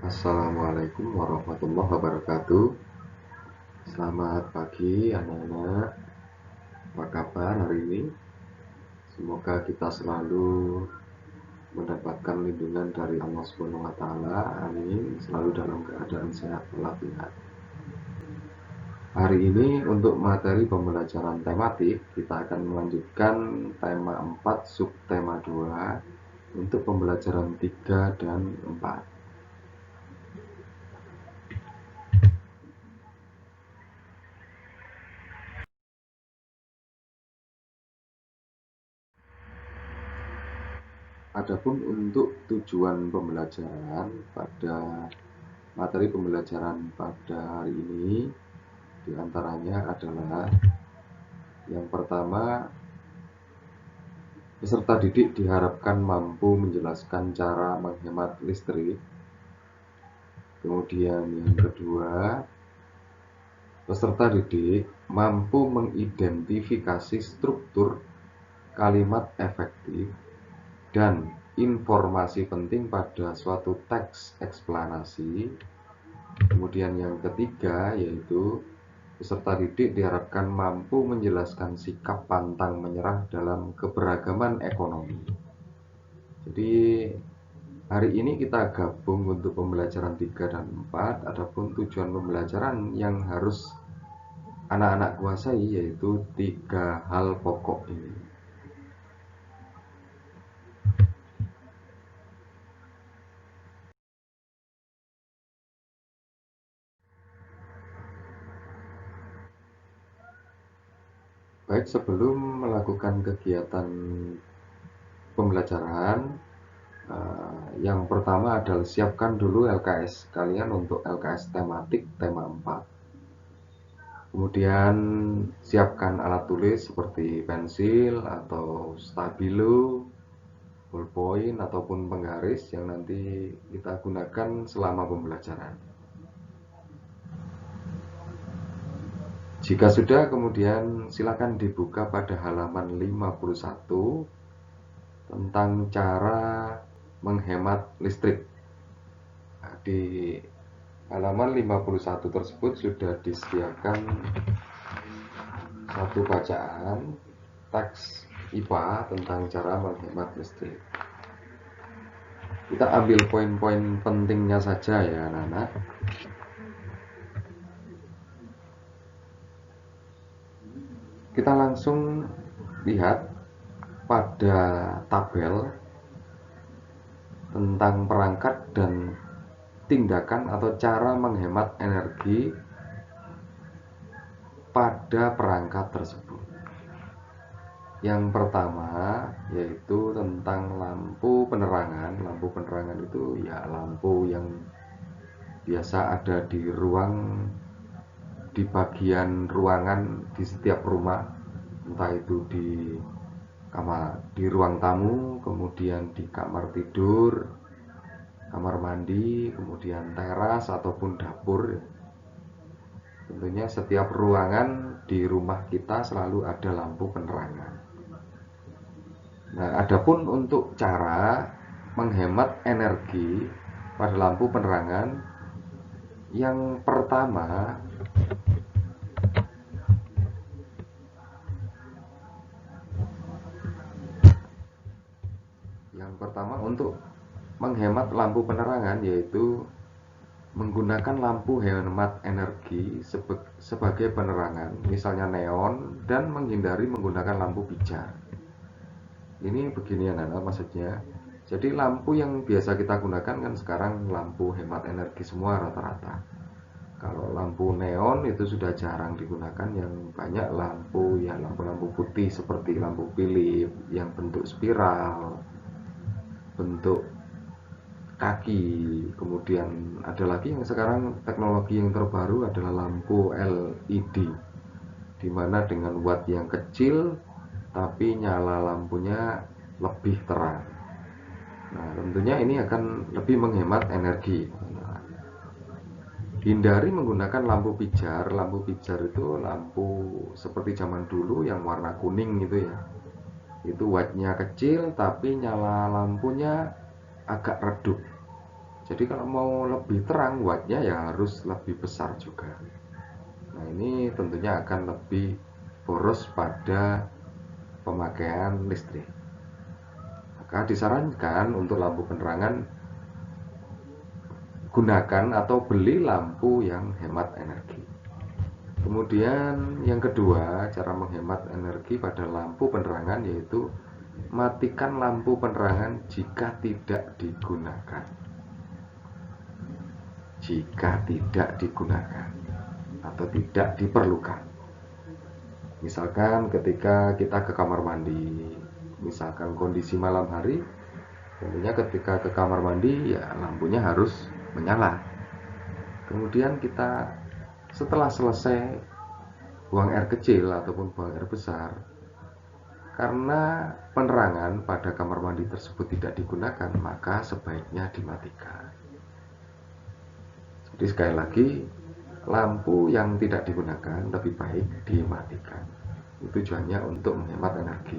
Assalamualaikum warahmatullahi wabarakatuh. Selamat pagi anak-anak. Apa kabar hari ini? Semoga kita selalu mendapatkan lindungan dari Allah Subhanahu wa taala. Amin. Selalu dalam keadaan sehat walafiat. Hari ini untuk materi pembelajaran tematik, kita akan melanjutkan tema 4 subtema 2 untuk pembelajaran 3 dan 4. Adapun untuk tujuan pembelajaran pada materi pembelajaran pada hari ini diantaranya adalah yang pertama, peserta didik diharapkan mampu menjelaskan cara menghemat listrik. Kemudian yang kedua, peserta didik mampu mengidentifikasi struktur kalimat efektif dan informasi penting pada suatu teks eksplanasi. Kemudian yang ketiga yaitu peserta didik diharapkan mampu menjelaskan sikap pantang menyerah dalam keberagaman ekonomi. Jadi hari ini kita gabung untuk pembelajaran 3 dan 4. Adapun tujuan pembelajaran yang harus anak-anak kuasai yaitu 3 hal pokok ini. Baik, sebelum melakukan kegiatan pembelajaran, yang pertama adalah siapkan dulu LKS kalian untuk LKS tematik tema 4. Kemudian siapkan alat tulis seperti pensil atau stabilo, ballpoint ataupun penggaris yang nanti kita gunakan selama pembelajaran. Jika sudah, kemudian silakan dibuka pada halaman 51 tentang cara menghemat listrik. Nah, di halaman 51 tersebut sudah disediakan satu bacaan teks IPA tentang cara menghemat listrik. Kita ambil poin-poin pentingnya saja ya anak-anak. Kita langsung lihat pada tabel tentang perangkat dan tindakan atau cara menghemat energi pada perangkat tersebut. Yang pertama yaitu tentang lampu penerangan. Lampu penerangan itu ya lampu yang biasa ada di bagian ruangan di setiap rumah, entah itu di ruang tamu, kemudian di kamar tidur, kamar mandi, kemudian teras ataupun dapur. Tentunya setiap ruangan di rumah kita selalu ada lampu penerangan. Nah, adapun untuk cara menghemat energi pada lampu penerangan, yang pertama untuk menghemat lampu penerangan yaitu menggunakan lampu hemat energi sebagai penerangan, misalnya neon, dan menghindari menggunakan lampu pijar. Ini begini anak-anak maksudnya. Jadi lampu yang biasa kita gunakan kan sekarang lampu hemat energi semua rata-rata. Kalau lampu neon itu sudah jarang digunakan, yang banyak lampu-lampu putih seperti lampu Philips yang bentuk spiral, bentuk kaki. Kemudian ada lagi yang sekarang teknologi yang terbaru adalah lampu LED, dimana dengan watt yang kecil tapi nyala lampunya lebih terang. Nah, tentunya ini akan lebih menghemat energi. Hindari menggunakan lampu pijar. Lampu pijar itu lampu seperti zaman dulu yang warna kuning gitu ya. Itu wattnya kecil tapi nyala lampunya agak redup. Jadi kalau mau lebih terang wattnya ya harus lebih besar juga. Nah, ini tentunya akan lebih boros pada pemakaian listrik. Maka disarankan untuk lampu penerangan gunakan atau beli lampu yang hemat energi. Kemudian yang kedua, cara menghemat energi pada lampu penerangan yaitu matikan lampu penerangan jika tidak digunakan. Jika tidak digunakan atau tidak diperlukan. Misalkan ketika kita ke kamar mandi, misalkan kondisi malam hari, tentunya ketika ke kamar mandi ya lampunya harus menyala. Kemudian kita setelah selesai buang air kecil ataupun buang air besar, karena penerangan pada kamar mandi tersebut tidak digunakan, maka sebaiknya dimatikan. Jadi sekali lagi, lampu yang tidak digunakan lebih baik dimatikan. Itu tujuannya untuk menghemat energi.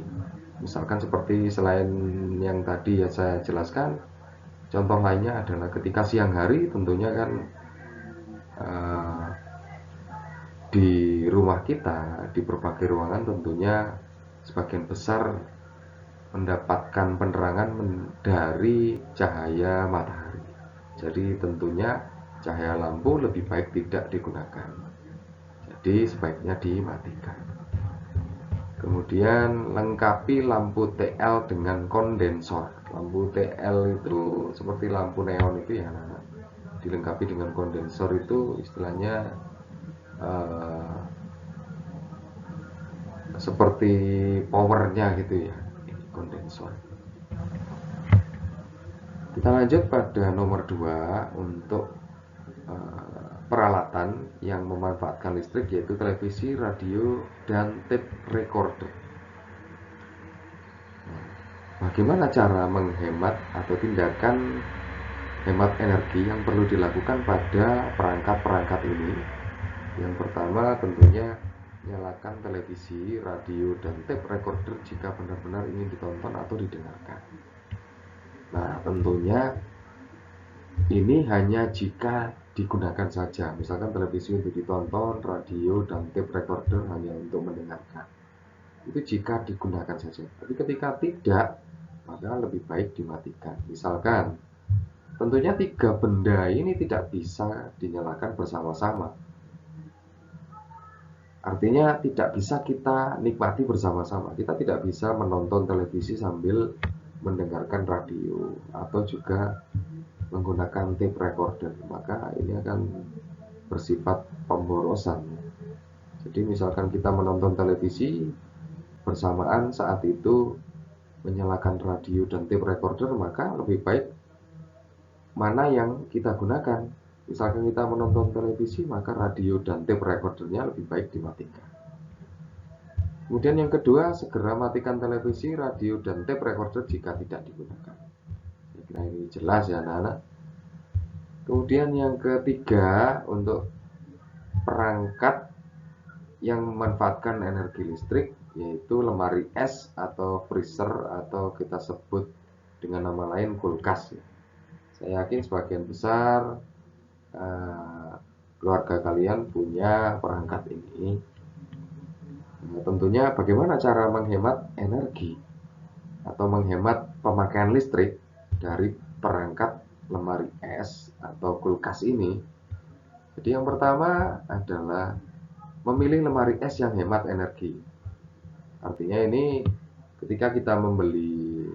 Misalkan seperti selain yang tadi ya saya jelaskan, contoh lainnya adalah ketika siang hari tentunya kan di rumah kita, di berbagai ruangan tentunya sebagian besar mendapatkan penerangan dari cahaya matahari. Jadi tentunya cahaya lampu lebih baik tidak digunakan. Jadi sebaiknya dimatikan. Kemudian lengkapi lampu TL dengan kondensor. Lampu TL itu seperti lampu neon itu ya, dilengkapi dengan kondensor itu istilahnya seperti powernya gitu ya, kondensor. Kita lanjut pada nomor 2 untuk peralatan yang memanfaatkan listrik, yaitu televisi, radio, dan tape recorder. Bagaimana cara menghemat atau tindakan hemat energi yang perlu dilakukan pada perangkat-perangkat ini? Yang pertama tentunya nyalakan televisi, radio, dan tape recorder jika benar-benar ingin ditonton atau didengarkan. Nah, tentunya ini hanya jika digunakan saja. Misalkan televisi untuk ditonton, radio, dan tape recorder hanya untuk mendengarkan. Itu jika digunakan saja. Tapi ketika tidak, maka lebih baik dimatikan. Misalkan, tentunya 3 benda ini tidak bisa dinyalakan bersama-sama. Artinya tidak bisa kita nikmati bersama-sama. Kita tidak bisa menonton televisi sambil mendengarkan radio atau juga menggunakan tape recorder, maka ini akan bersifat pemborosan. Jadi misalkan kita menonton televisi bersamaan saat itu menyalakan radio dan tape recorder, maka lebih baik mana yang kita gunakan. Misalkan kita menonton televisi, maka radio dan tape recordernya lebih baik dimatikan. Kemudian yang kedua, segera matikan televisi, radio, dan tape recorder jika tidak digunakan. Nah, ini jelas ya anak-anak. Kemudian yang ketiga, untuk perangkat yang memanfaatkan energi listrik, yaitu lemari es atau freezer, atau kita sebut dengan nama lain kulkas. Saya yakin sebagian besar keluarga kalian punya perangkat ini. Nah, tentunya bagaimana cara menghemat energi atau menghemat pemakaian listrik dari perangkat lemari es atau kulkas ini. Jadi yang pertama adalah memilih lemari es yang hemat energi. Artinya ini ketika kita membeli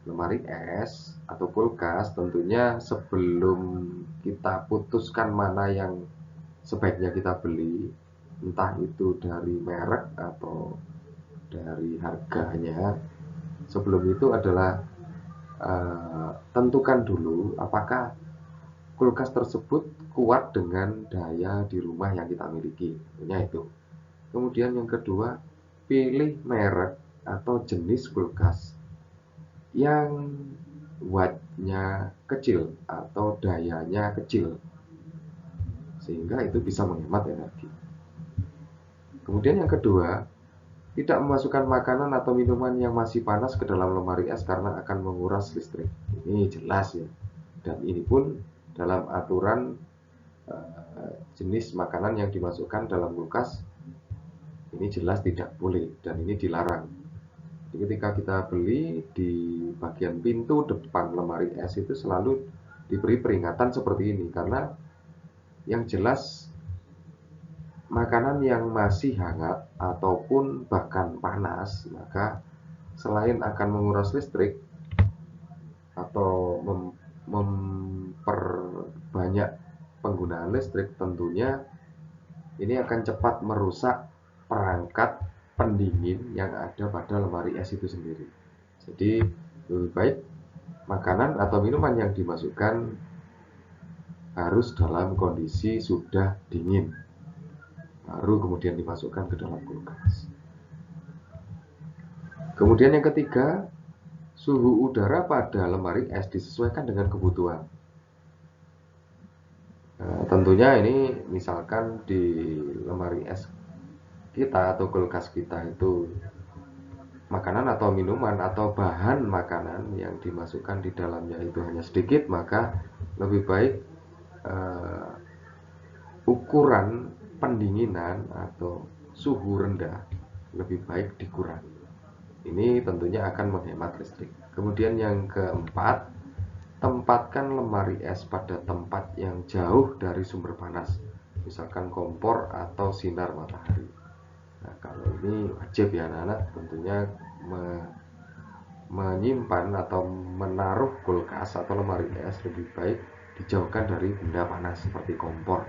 lemari es atau kulkas, tentunya sebelum kita putuskan mana yang sebaiknya kita beli, entah itu dari merek atau dari harganya, sebelum itu adalah tentukan dulu apakah kulkas tersebut kuat dengan daya di rumah yang kita miliki, tentunya itu. Kemudian yang kedua, pilih merek atau jenis kulkas yang wattnya kecil atau dayanya kecil, sehingga itu bisa menghemat energi. Kemudian yang kedua, tidak memasukkan makanan atau minuman yang masih panas ke dalam lemari es karena akan menguras listrik. Ini jelas ya. Dan ini pun dalam aturan jenis makanan yang dimasukkan dalam kulkas ini jelas tidak boleh dan ini dilarang. Jadi ketika kita beli, di bagian pintu depan lemari es itu selalu diberi peringatan seperti ini, karena yang jelas makanan yang masih hangat ataupun bahkan panas, maka selain akan menguras listrik atau memperbanyak penggunaan listrik, tentunya ini akan cepat merusak perangkat pendingin yang ada pada lemari es itu sendiri. Jadi lebih baik makanan atau minuman yang dimasukkan harus dalam kondisi sudah dingin, baru kemudian dimasukkan ke dalam kulkas. Kemudian yang ketiga, suhu udara pada lemari es disesuaikan dengan kebutuhan. Tentunya ini misalkan di lemari es kita atau kulkas kita itu makanan atau minuman atau bahan makanan yang dimasukkan di dalamnya itu hanya sedikit, maka lebih baik ukuran pendinginan atau suhu rendah lebih baik dikurangi. Ini tentunya akan menghemat listrik. Kemudian yang keempat, tempatkan lemari es pada tempat yang jauh dari sumber panas, misalkan kompor atau sinar matahari. Nah, kalau ini wajib ya anak-anak, tentunya menyimpan atau menaruh kulkas atau lemari es lebih baik dijauhkan dari benda panas seperti kompor.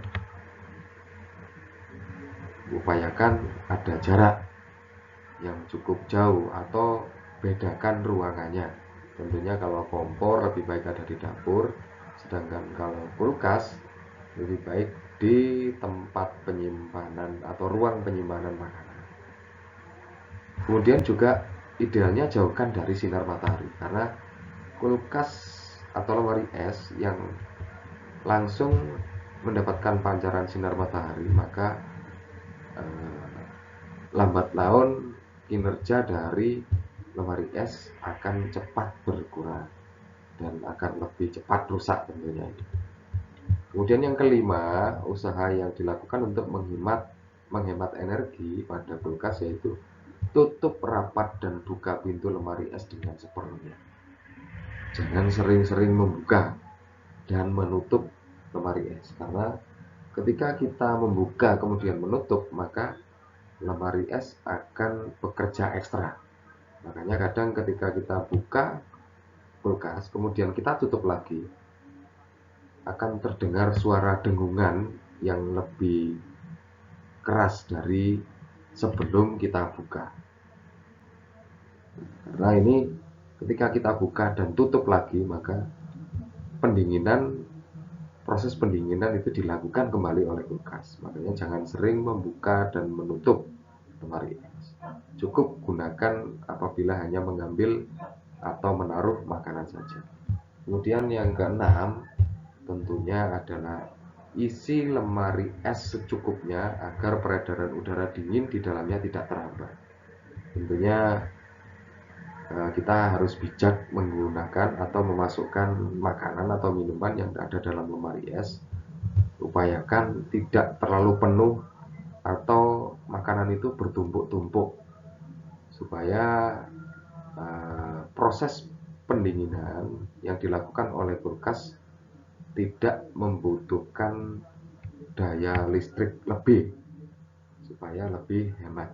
Upayakan ada jarak yang cukup jauh atau bedakan ruangannya. Tentunya kalau kompor lebih baik ada di dapur, sedangkan kalau kulkas lebih baik di tempat penyimpanan atau ruang penyimpanan makanan. Kemudian juga idealnya jauhkan dari sinar matahari, karena kulkas atau lemari es yang langsung mendapatkan pancaran sinar matahari, maka lambat laun kinerja dari lemari es akan cepat berkurang dan akan lebih cepat rusak tentunya. Kemudian yang kelima, usaha yang dilakukan untuk menghemat energi pada kulkas yaitu tutup rapat dan buka pintu lemari es dengan seperlunya. Jangan sering-sering membuka dan menutup lemari es, karena ketika kita membuka kemudian menutup, maka lemari es akan bekerja ekstra. Makanya kadang ketika kita buka kulkas kemudian kita tutup lagi, akan terdengar suara dengungan yang lebih keras dari sebelum kita buka. Karena ini ketika kita buka dan tutup lagi, maka proses pendinginan itu dilakukan kembali oleh kulkas. Makanya jangan sering membuka dan menutup lemari es. Cukup gunakan apabila hanya mengambil atau menaruh makanan saja. Kemudian yang keenam tentunya adalah isi lemari es secukupnya agar peredaran udara dingin di dalamnya tidak terhambat. Tentunya kita harus bijak menggunakan atau memasukkan makanan atau minuman yang ada dalam lemari es. Upayakan tidak terlalu penuh atau makanan itu bertumpuk-tumpuk, supaya proses pendinginan yang dilakukan oleh kulkas tidak membutuhkan daya listrik lebih, supaya lebih hemat.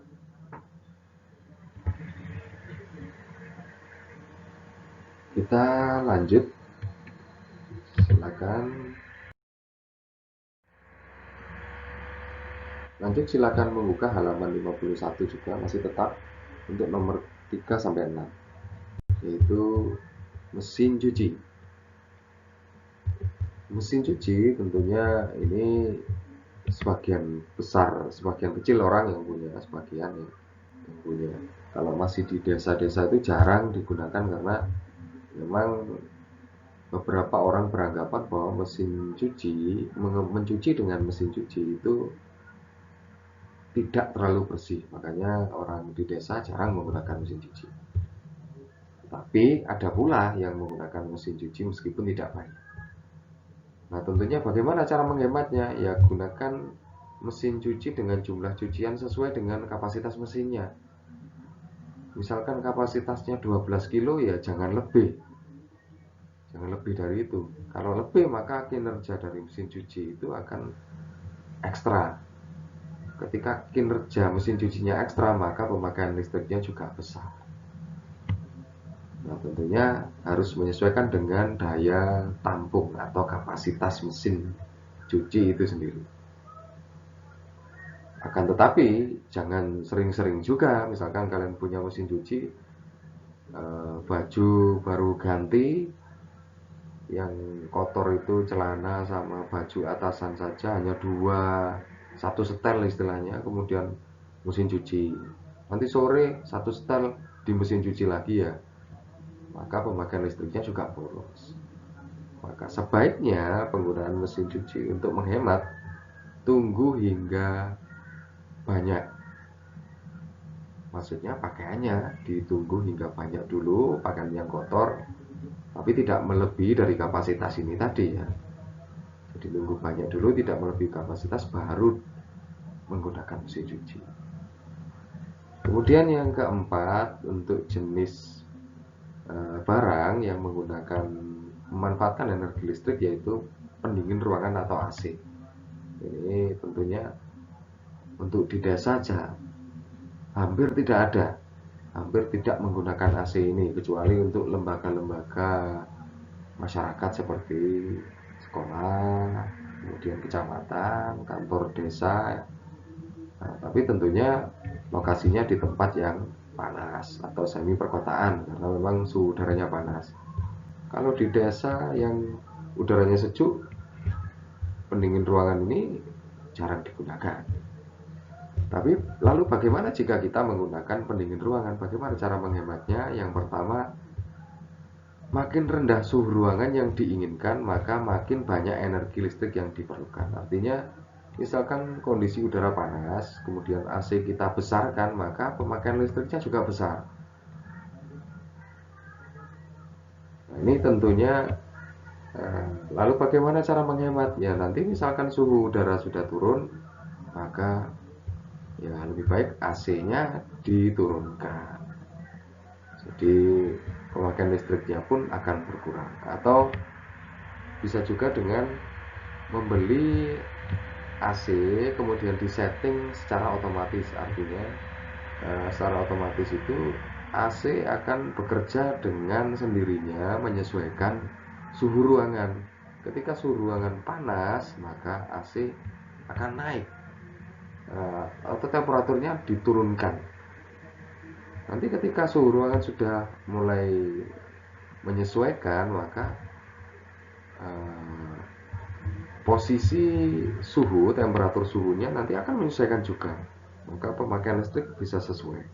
Kita lanjut, silakan membuka halaman 51 juga, masih tetap untuk nomor 3 sampai 6, yaitu mesin cuci. Mesin cuci tentunya ini sebagian besar, sebagian kecil orang yang punya, sebagian yang punya. Kalau masih di desa-desa itu jarang digunakan, karena memang beberapa orang beranggapan bahwa mencuci dengan mesin cuci itu tidak terlalu bersih, makanya orang di desa jarang menggunakan mesin cuci. Tapi ada pula yang menggunakan mesin cuci meskipun tidak banyak. Nah, tentunya bagaimana cara menghematnya? Ya, gunakan mesin cuci dengan jumlah cucian sesuai dengan kapasitas mesinnya. Misalkan kapasitasnya 12 kilo, ya jangan lebih. Jangan lebih dari itu. Kalau lebih, maka kinerja dari mesin cuci itu akan ekstra. Ketika kinerja mesin cucinya ekstra, maka pemakaian listriknya juga besar. Nah, tentunya harus menyesuaikan dengan daya tampung atau kapasitas mesin cuci itu sendiri. Akan tetapi jangan sering-sering juga. Misalkan kalian punya mesin cuci, baju baru ganti, yang kotor itu celana sama baju atasan saja, hanya satu setel istilahnya, kemudian mesin cuci, nanti sore satu setel di mesin cuci lagi, ya maka pemakaian listriknya juga boros. Maka sebaiknya penggunaan mesin cuci untuk menghemat, tunggu hingga banyak. Maksudnya pakaiannya ditunggu hingga banyak dulu, pakaian yang kotor, tapi tidak melebihi dari kapasitas ini tadi, ya. Jadi tunggu banyak dulu, tidak melebihi kapasitas, baru menggunakan mesin cuci. Kemudian yang keempat, untuk jenis barang yang memanfaatkan energi listrik, yaitu pendingin ruangan atau AC. Ini tentunya untuk di desa saja hampir tidak menggunakan AC ini, kecuali untuk lembaga-lembaga masyarakat seperti sekolah, kemudian kecamatan, kantor desa. Nah, tapi tentunya lokasinya di tempat yang panas atau semi perkotaan, karena memang suhu udaranya panas. Kalau di desa yang udaranya sejuk, pendingin ruangan ini jarang digunakan. Tapi lalu bagaimana jika kita menggunakan pendingin ruangan? Bagaimana cara menghematnya? Yang pertama, makin rendah suhu ruangan yang diinginkan, maka makin banyak energi listrik yang diperlukan. Artinya, misalkan kondisi udara panas, kemudian AC kita besarkan, maka pemakaian listriknya juga besar. Nah, ini tentunya lalu bagaimana cara menghemat? Ya, nanti misalkan suhu udara sudah turun, maka ya lebih baik AC-nya diturunkan. Jadi pemakaian listriknya pun akan berkurang. Atau bisa juga dengan membeli AC kemudian disetting secara otomatis. Artinya secara otomatis itu AC akan bekerja dengan sendirinya menyesuaikan suhu ruangan. Ketika suhu ruangan panas, maka AC akan naik atau temperaturnya diturunkan. Nanti ketika suhu ruangan sudah mulai menyesuaikan, maka posisi suhu, temperatur suhunya nanti akan menyesuaikan juga, maka pemakaian listrik bisa sesuai.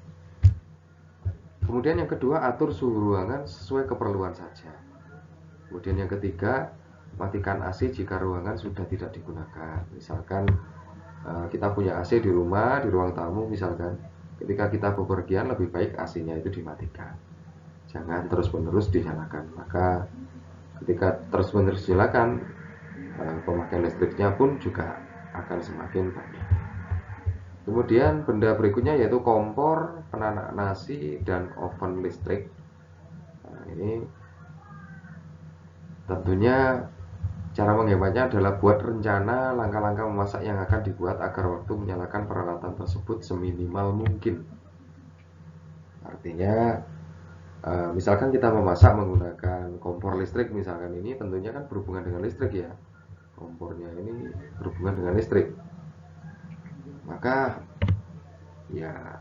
Kemudian yang kedua, atur suhu ruangan sesuai keperluan saja. Kemudian yang ketiga, matikan AC jika ruangan sudah tidak digunakan. Misalkan kita punya AC di rumah, di ruang tamu misalkan, ketika kita bepergian lebih baik AC-nya itu dimatikan, jangan terus-menerus dinyalakan. Maka ketika terus-menerus dinyalakan, pemakaian listriknya pun juga akan semakin banyak. Kemudian benda berikutnya yaitu kompor, penanak nasi, dan oven listrik. Nah, ini tentunya cara menghematnya adalah buat rencana langkah-langkah memasak yang akan dibuat agar waktu menyalakan peralatan tersebut seminimal mungkin. Artinya misalkan kita memasak menggunakan kompor listrik, misalkan, ini tentunya kan berhubungan dengan listrik, ya. Kompornya ini berhubungan dengan listrik. Maka ya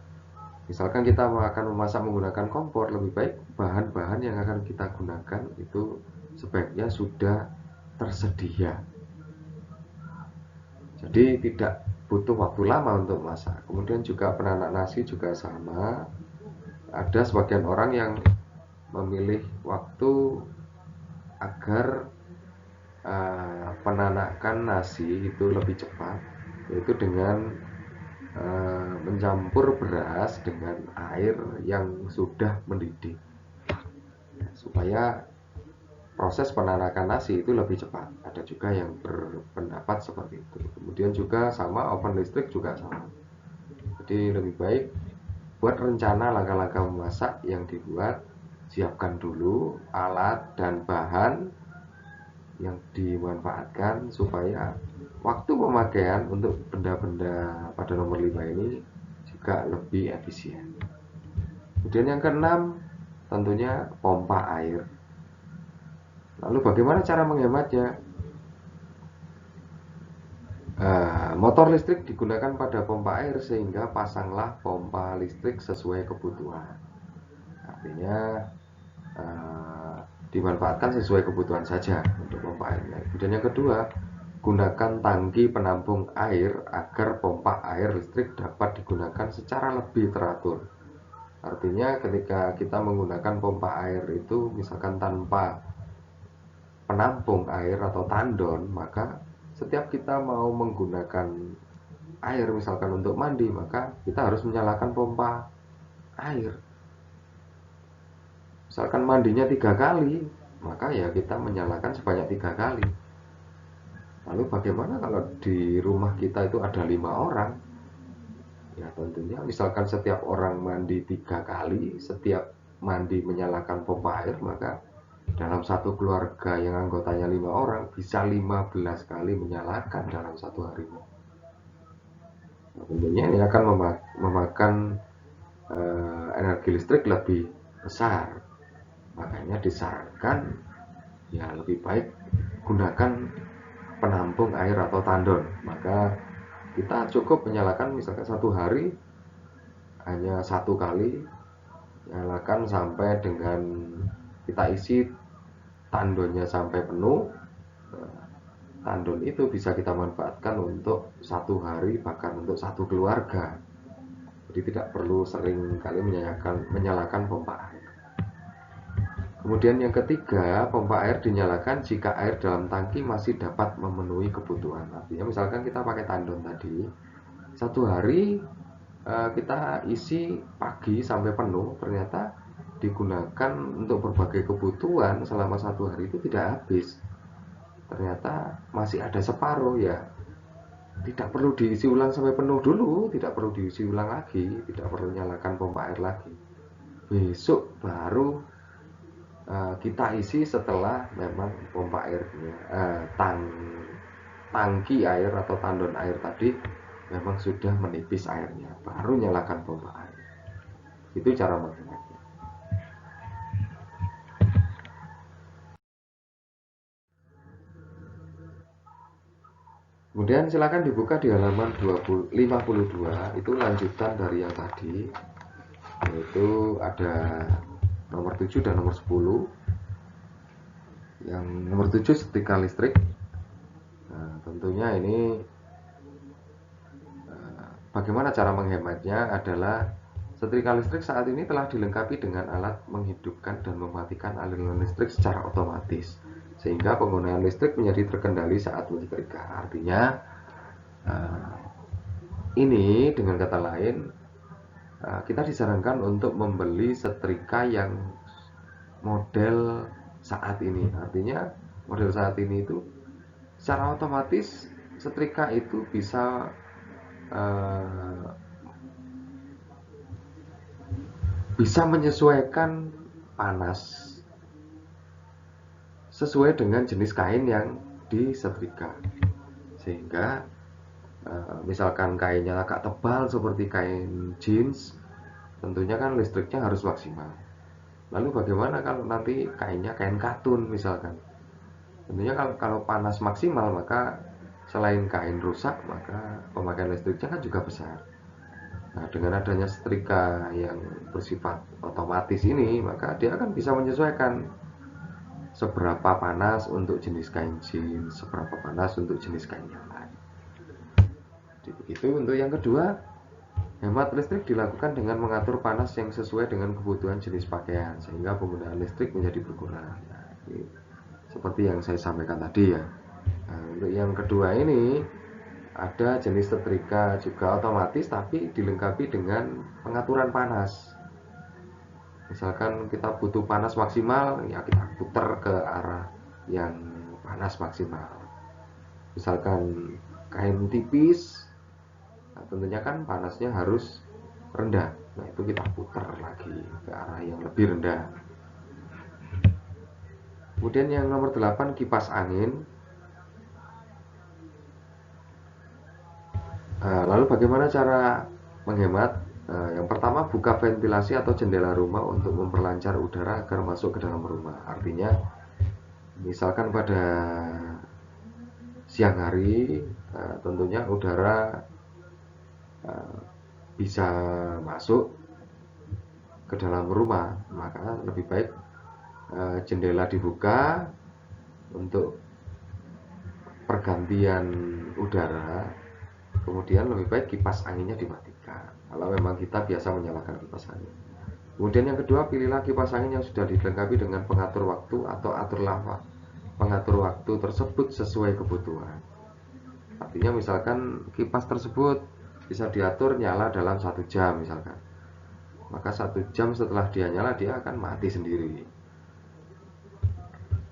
misalkan kita akan memasak menggunakan kompor, lebih baik bahan-bahan yang akan kita gunakan itu sebaiknya sudah tersedia. Jadi tidak butuh waktu lama untuk masak. Kemudian juga penanak nasi juga sama. Ada sebagian orang yang memilih waktu agar penanakan nasi itu lebih cepat, yaitu dengan mencampur beras dengan air yang sudah mendidih, supaya proses penanakan nasi itu lebih cepat. Ada juga yang berpendapat seperti itu. Kemudian juga sama oven listrik juga sama. Jadi lebih baik buat rencana langkah-langkah memasak yang dibuat, siapkan dulu alat dan bahan yang dimanfaatkan supaya waktu pemakaian untuk benda-benda pada nomor 5 ini juga lebih efisien. Kemudian yang keenam, tentunya pompa air. Lalu bagaimana cara menghematnya? Motor listrik digunakan pada pompa air sehingga pasanglah pompa listrik sesuai kebutuhan. Artinya dimanfaatkan sesuai kebutuhan saja untuk pompa airnya. Kemudian yang kedua, gunakan tangki penampung air agar pompa air listrik dapat digunakan secara lebih teratur. Artinya ketika kita menggunakan pompa air itu misalkan tanpa penampung air atau tandon, maka setiap kita mau menggunakan air misalkan untuk mandi, maka kita harus menyalakan pompa air. Misalkan mandinya 3 kali, maka ya kita menyalakan sebanyak 3 kali. Lalu bagaimana kalau di rumah kita itu ada 5 orang? Ya tentunya misalkan setiap orang mandi 3 kali, setiap mandi menyalakan pompa air, maka dalam satu keluarga yang anggotanya 5 orang bisa 15 kali menyalakan dalam satu hari. Nah, tentunya ini akan memakan energi listrik lebih besar. Makanya disarankan ya lebih baik gunakan penampung air atau tandon. Maka kita cukup menyalakan misalkan satu hari hanya 1 kali, nyalakan sampai dengan kita isi tandonnya sampai penuh. Tandon itu bisa kita manfaatkan untuk 1 hari, bahkan untuk 1 keluarga. Jadi tidak perlu sering kali menyalakan pompa air. Kemudian yang ketiga, pompa air dinyalakan jika air dalam tangki masih dapat memenuhi kebutuhan. Artinya misalkan kita pakai tandon tadi, 1 hari kita isi pagi sampai penuh, ternyata digunakan untuk berbagai kebutuhan selama 1 hari itu tidak habis. Ternyata masih ada separuh, ya tidak perlu diisi ulang sampai penuh dulu, tidak perlu diisi ulang lagi, tidak perlu nyalakan pompa air lagi. Besok baru kita isi setelah memang pompa airnya, tangki air atau tandon air tadi memang sudah menipis airnya, baru nyalakan pompa air. Itu cara menghematnya. Kemudian silakan dibuka di halaman 52, itu lanjutan dari yang tadi, yaitu ada nomor 7 dan nomor 10. Yang nomor 7 setrika listrik. Nah, tentunya ini bagaimana cara menghematnya adalah setrika listrik saat ini telah dilengkapi dengan alat menghidupkan dan mematikan aliran listrik secara otomatis, sehingga penggunaan listrik menjadi terkendali saat menyetrika. Artinya ini dengan kata lain kita disarankan untuk membeli setrika yang model saat ini. Artinya model saat ini itu secara otomatis setrika itu bisa menyesuaikan panas sesuai dengan jenis kain yang disetrika, sehingga misalkan kainnya agak tebal seperti kain jeans, tentunya kan listriknya harus maksimal. Lalu bagaimana kalau nanti kainnya kain katun misalkan? Tentunya kalau panas maksimal, maka selain kain rusak, maka pemakaian listriknya kan juga besar. Nah, dengan adanya setrika yang bersifat otomatis ini, maka dia akan bisa menyesuaikan seberapa panas untuk jenis kain jeans, seberapa panas untuk jenis kain yang lain. Jadi begitu. Untuk yang kedua, hemat listrik dilakukan dengan mengatur panas yang sesuai dengan kebutuhan jenis pakaian, sehingga penggunaan listrik menjadi berkurang. Nah, seperti yang saya sampaikan tadi ya. Nah, untuk yang kedua ini ada jenis setrika juga otomatis, tapi dilengkapi dengan pengaturan panas. Misalkan kita butuh panas maksimal, ya kita putar ke arah yang panas maksimal. Misalkan kain tipis, nah tentunya kan panasnya harus rendah. Nah itu kita putar lagi ke arah yang lebih rendah. Kemudian yang nomor 8, kipas angin. Lalu bagaimana cara menghemat? Yang pertama, buka ventilasi atau jendela rumah untuk memperlancar udara agar masuk ke dalam rumah. Artinya, misalkan pada siang hari, tentunya udara bisa masuk ke dalam rumah, maka lebih baik jendela dibuka untuk pergantian udara. Kemudian lebih baik kipas anginnya dimatikan kalau memang kita biasa menyalakan kipas angin. Kemudian yang kedua, pilihlah kipas angin yang sudah dilengkapi dengan pengatur waktu atau aturlah pengatur waktu tersebut sesuai kebutuhan. Artinya misalkan kipas tersebut bisa diatur nyala dalam 1 jam misalkan, maka 1 jam setelah dia nyala dia akan mati sendiri.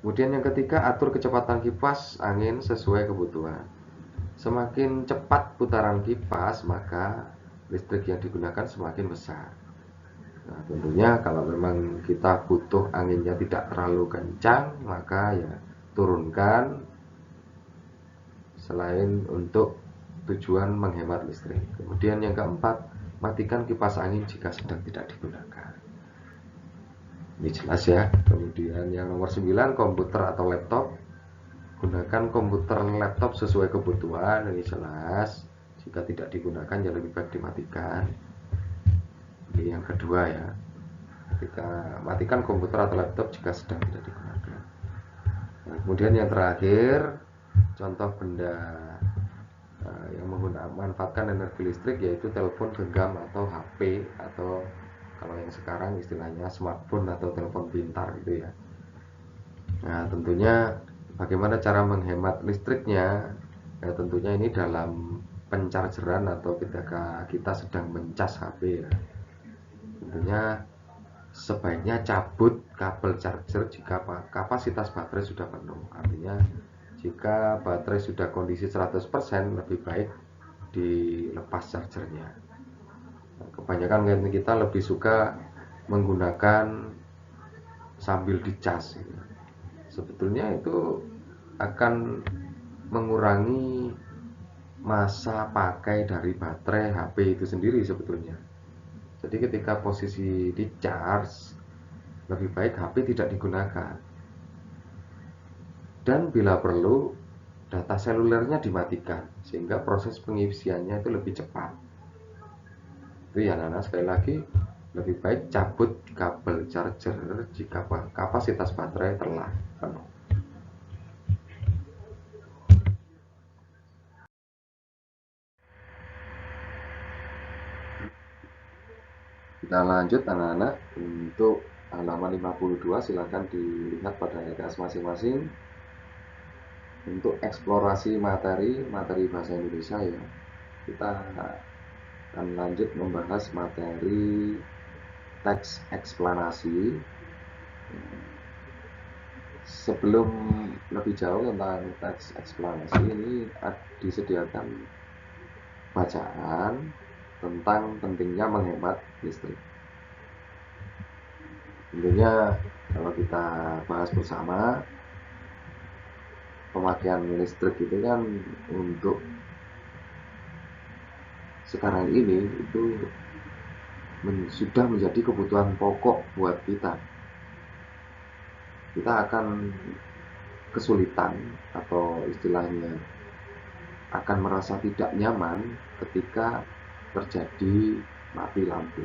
Kemudian yang ketiga, atur kecepatan kipas angin sesuai kebutuhan. Semakin cepat putaran kipas, maka listrik yang digunakan semakin besar. Nah, tentunya kalau memang kita butuh anginnya tidak terlalu kencang, maka ya turunkan, selain untuk tujuan menghemat listrik. Kemudian yang keempat, matikan kipas angin jika sedang tidak digunakan. Ini jelas ya. Kemudian yang nomor 9, komputer atau laptop. Gunakan komputer laptop sesuai kebutuhan. Ini jelas. Jika tidak digunakan ya lebih baik dimatikan. Ini yang kedua ya. Ketika matikan komputer atau laptop jika sedang tidak digunakan. Nah, kemudian yang terakhir, contoh benda yang memanfaatkan energi listrik yaitu telepon genggam atau HP, atau kalau yang sekarang istilahnya smartphone atau telepon pintar gitu ya. Nah tentunya bagaimana cara menghemat listriknya? Ya tentunya ini dalam penchargeran atau ketika kita sedang mencas HP ya. Tentunya sebaiknya cabut kabel charger jika kapasitas baterai sudah penuh. Artinya jika baterai sudah kondisi 100%, lebih baik dilepas chargernya. Kebanyakan kita lebih suka menggunakan sambil dicas gitu. Sebetulnya itu akan mengurangi masa pakai dari baterai HP itu sendiri sebetulnya. Jadi ketika posisi di charge, lebih baik HP tidak digunakan. Dan bila perlu, data selulernya dimatikan sehingga proses pengisiannya itu lebih cepat. Itu ya Nana, sekali lagi lebih baik cabut kabel charger jika kapasitas baterai telah penuh. Kita lanjut anak-anak untuk halaman 52, silakan dilihat pada LKS masing-masing. Untuk eksplorasi materi bahasa Indonesia ya, kita akan lanjut membahas materi teks eksplanasi. Sebelum lebih jauh tentang teks eksplanasi ini, disediakan bacaan tentang pentingnya menghemat listrik. Tentunya kalau kita bahas bersama, pemakaian listrik itu kan untuk sekarang ini itu sudah menjadi kebutuhan pokok buat kita. Kita akan kesulitan atau istilahnya akan merasa tidak nyaman ketika terjadi mati lampu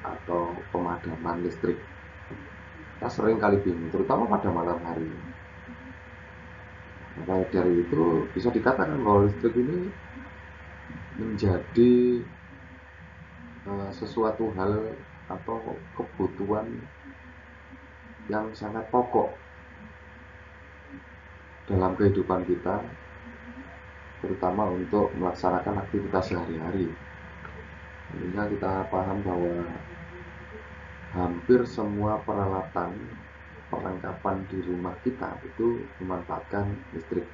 atau pemadaman listrik. Kita sering kali bingung, terutama pada malam hari. Maka dari itu bisa dikatakan bahwa listrik ini menjadi sesuatu hal atau kebutuhan yang sangat pokok dalam kehidupan kita, terutama untuk melaksanakan aktivitas sehari-hari. Tentunya kita paham bahwa hampir semua peralatan perlengkapan di rumah kita itu memanfaatkan listrik.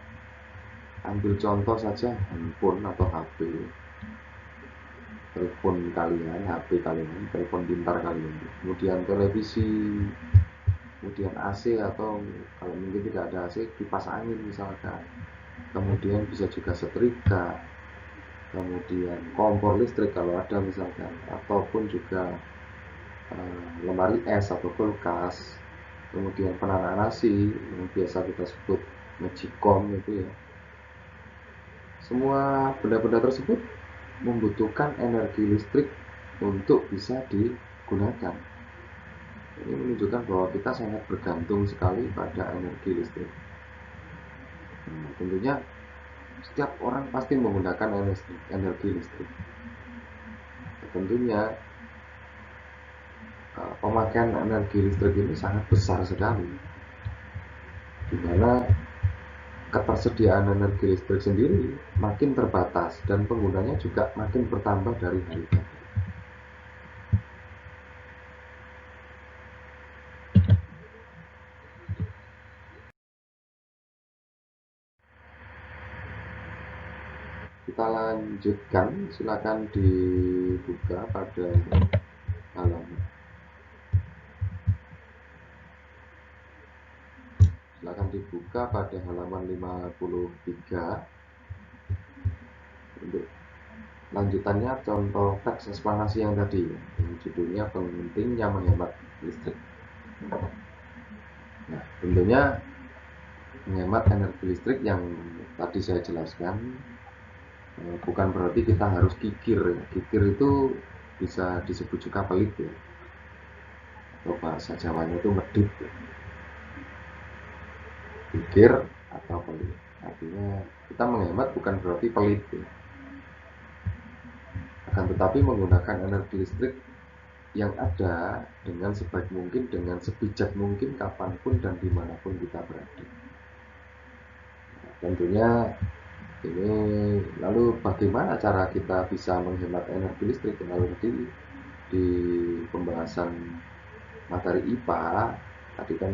Ambil contoh saja handphone atau HP, telepon kalian, HP kalian, telepon pintar kalian, kemudian televisi, kemudian AC atau kalau mungkin tidak ada AC, kipas angin misalkan, kemudian bisa juga setrika, kemudian kompor listrik kalau ada misalkan, ataupun juga lemari es atau kulkas, kemudian penanak nasi yang biasa kita sebut magicom itu ya. Semua benda-benda tersebut membutuhkan energi listrik untuk bisa digunakan. Ini menunjukkan bahwa kita sangat bergantung sekali pada energi listrik. Tentunya setiap orang pasti menggunakan energi listrik. Tentunya pemakaian energi listrik ini sangat besar sekali, di mana ketersediaan energi listrik sendiri makin terbatas dan penggunanya juga makin bertambah dari hari ke hari. Kita lanjutkan, silakan dibuka pada halaman. Silakan dibuka pada halaman 53. Untuk lanjutannya contoh teks eksplanasi yang tadi, yang judulnya pentingnya menghemat listrik. Nah, tentunya menghemat energi listrik yang tadi saya jelaskan bukan berarti kita harus kikir. Kikir itu bisa disebut juga pelit ya, atau bahasa Jawanya itu medit ya. Kikir atau pelit, artinya kita menghemat bukan berarti pelit ya. Akan tetapi menggunakan energi listrik yang ada dengan sebaik mungkin, dengan sebijak mungkin, kapanpun dan dimanapun kita berada. Nah, tentunya ini lalu bagaimana cara kita bisa menghemat energi listrik? Lalu di pembahasan materi IPA tadi kan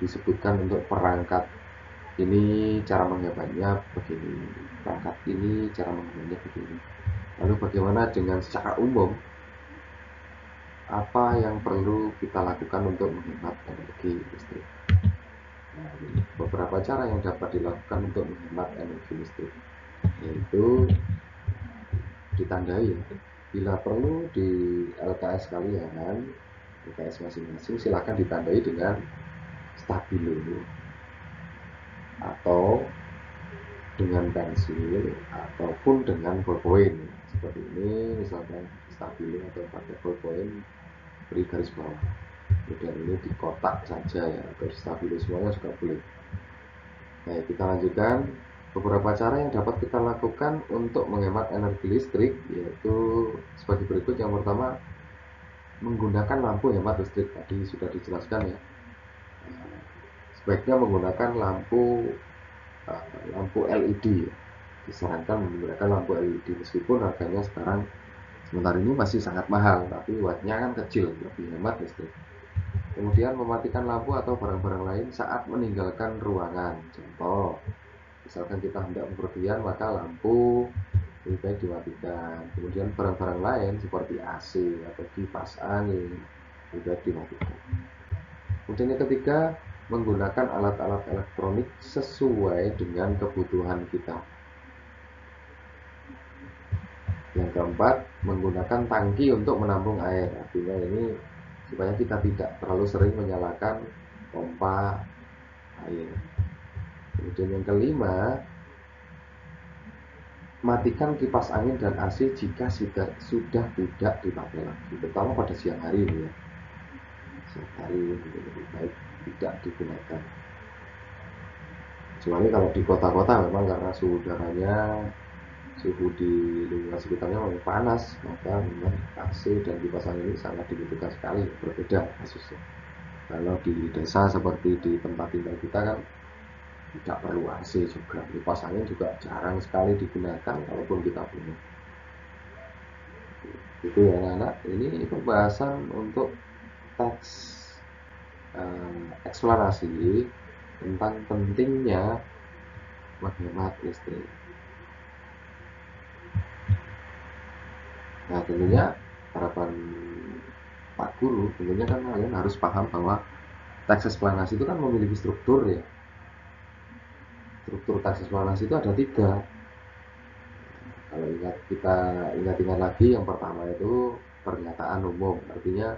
disebutkan untuk perangkat ini cara menghematnya begini, perangkat ini cara menghematnya begini. Lalu bagaimana dengan secara umum, apa yang perlu kita lakukan untuk menghemat energi listrik? Nah, beberapa cara yang dapat dilakukan untuk menghemat energi listrik, yaitu ditandai ya. Bila perlu di LKS kalian, LKS masing-masing silakan ditandai dengan stabilo atau dengan pensil ataupun dengan ballpoint. Seperti ini misalkan stabilo atau pakai ballpoint, beri garis bawah. Kemudian ini di kotak saja ya, atau stabilo semuanya juga boleh. Baik, kita lanjutkan. Beberapa cara yang dapat kita lakukan untuk menghemat energi listrik yaitu sebagai berikut. Yang pertama, menggunakan lampu hemat listrik. Tadi sudah dijelaskan ya. Sebaiknya menggunakan lampu LED. Disarankan menggunakan lampu LED meskipun harganya sekarang sementara ini masih sangat mahal, tapi wattnya kan kecil, lebih hemat listrik. Kemudian mematikan lampu atau barang-barang lain saat meninggalkan ruangan. Contoh, misalkan kita hendak bepergian maka lampu lebih baik dimatikan. Kemudian barang-barang lain seperti AC atau kipas angin lebih baik dimatikan. Kemudian yang ketiga, menggunakan alat-alat elektronik sesuai dengan kebutuhan kita. Yang keempat, menggunakan tangki untuk menampung air. Artinya ini supaya kita tidak terlalu sering menyalakan pompa air. Kemudian yang kelima, matikan kipas angin dan AC jika sudah tidak dipakai lagi, terutama pada siang hari ini ya. Siang hari lebih baik tidak digunakan. Kecuali kalau di kota-kota memang karena suhu udaranya, suhu di lingkungan sekitarnya memang panas, maka memang AC dan kipas angin ini sangat dibutuhkan sekali. Berbeda kasusnya. Kalau di desa seperti di tempat tinggal kita kan tidak perlu AC juga, kipas angin juga jarang sekali digunakan kalaupun kita punya. Itu ya anak-anak, ini pembahasan untuk teks eksplanasi tentang pentingnya menghemat listrik. Nah, tentunya harapan Pak Guru, tentunya kan kalian harus paham bahwa teks eksplanasi itu kan memiliki struktur ya. Struktur teks eksplanasi itu ada 3. Kalau kita ingat-ingat lagi, yang pertama itu pernyataan umum, artinya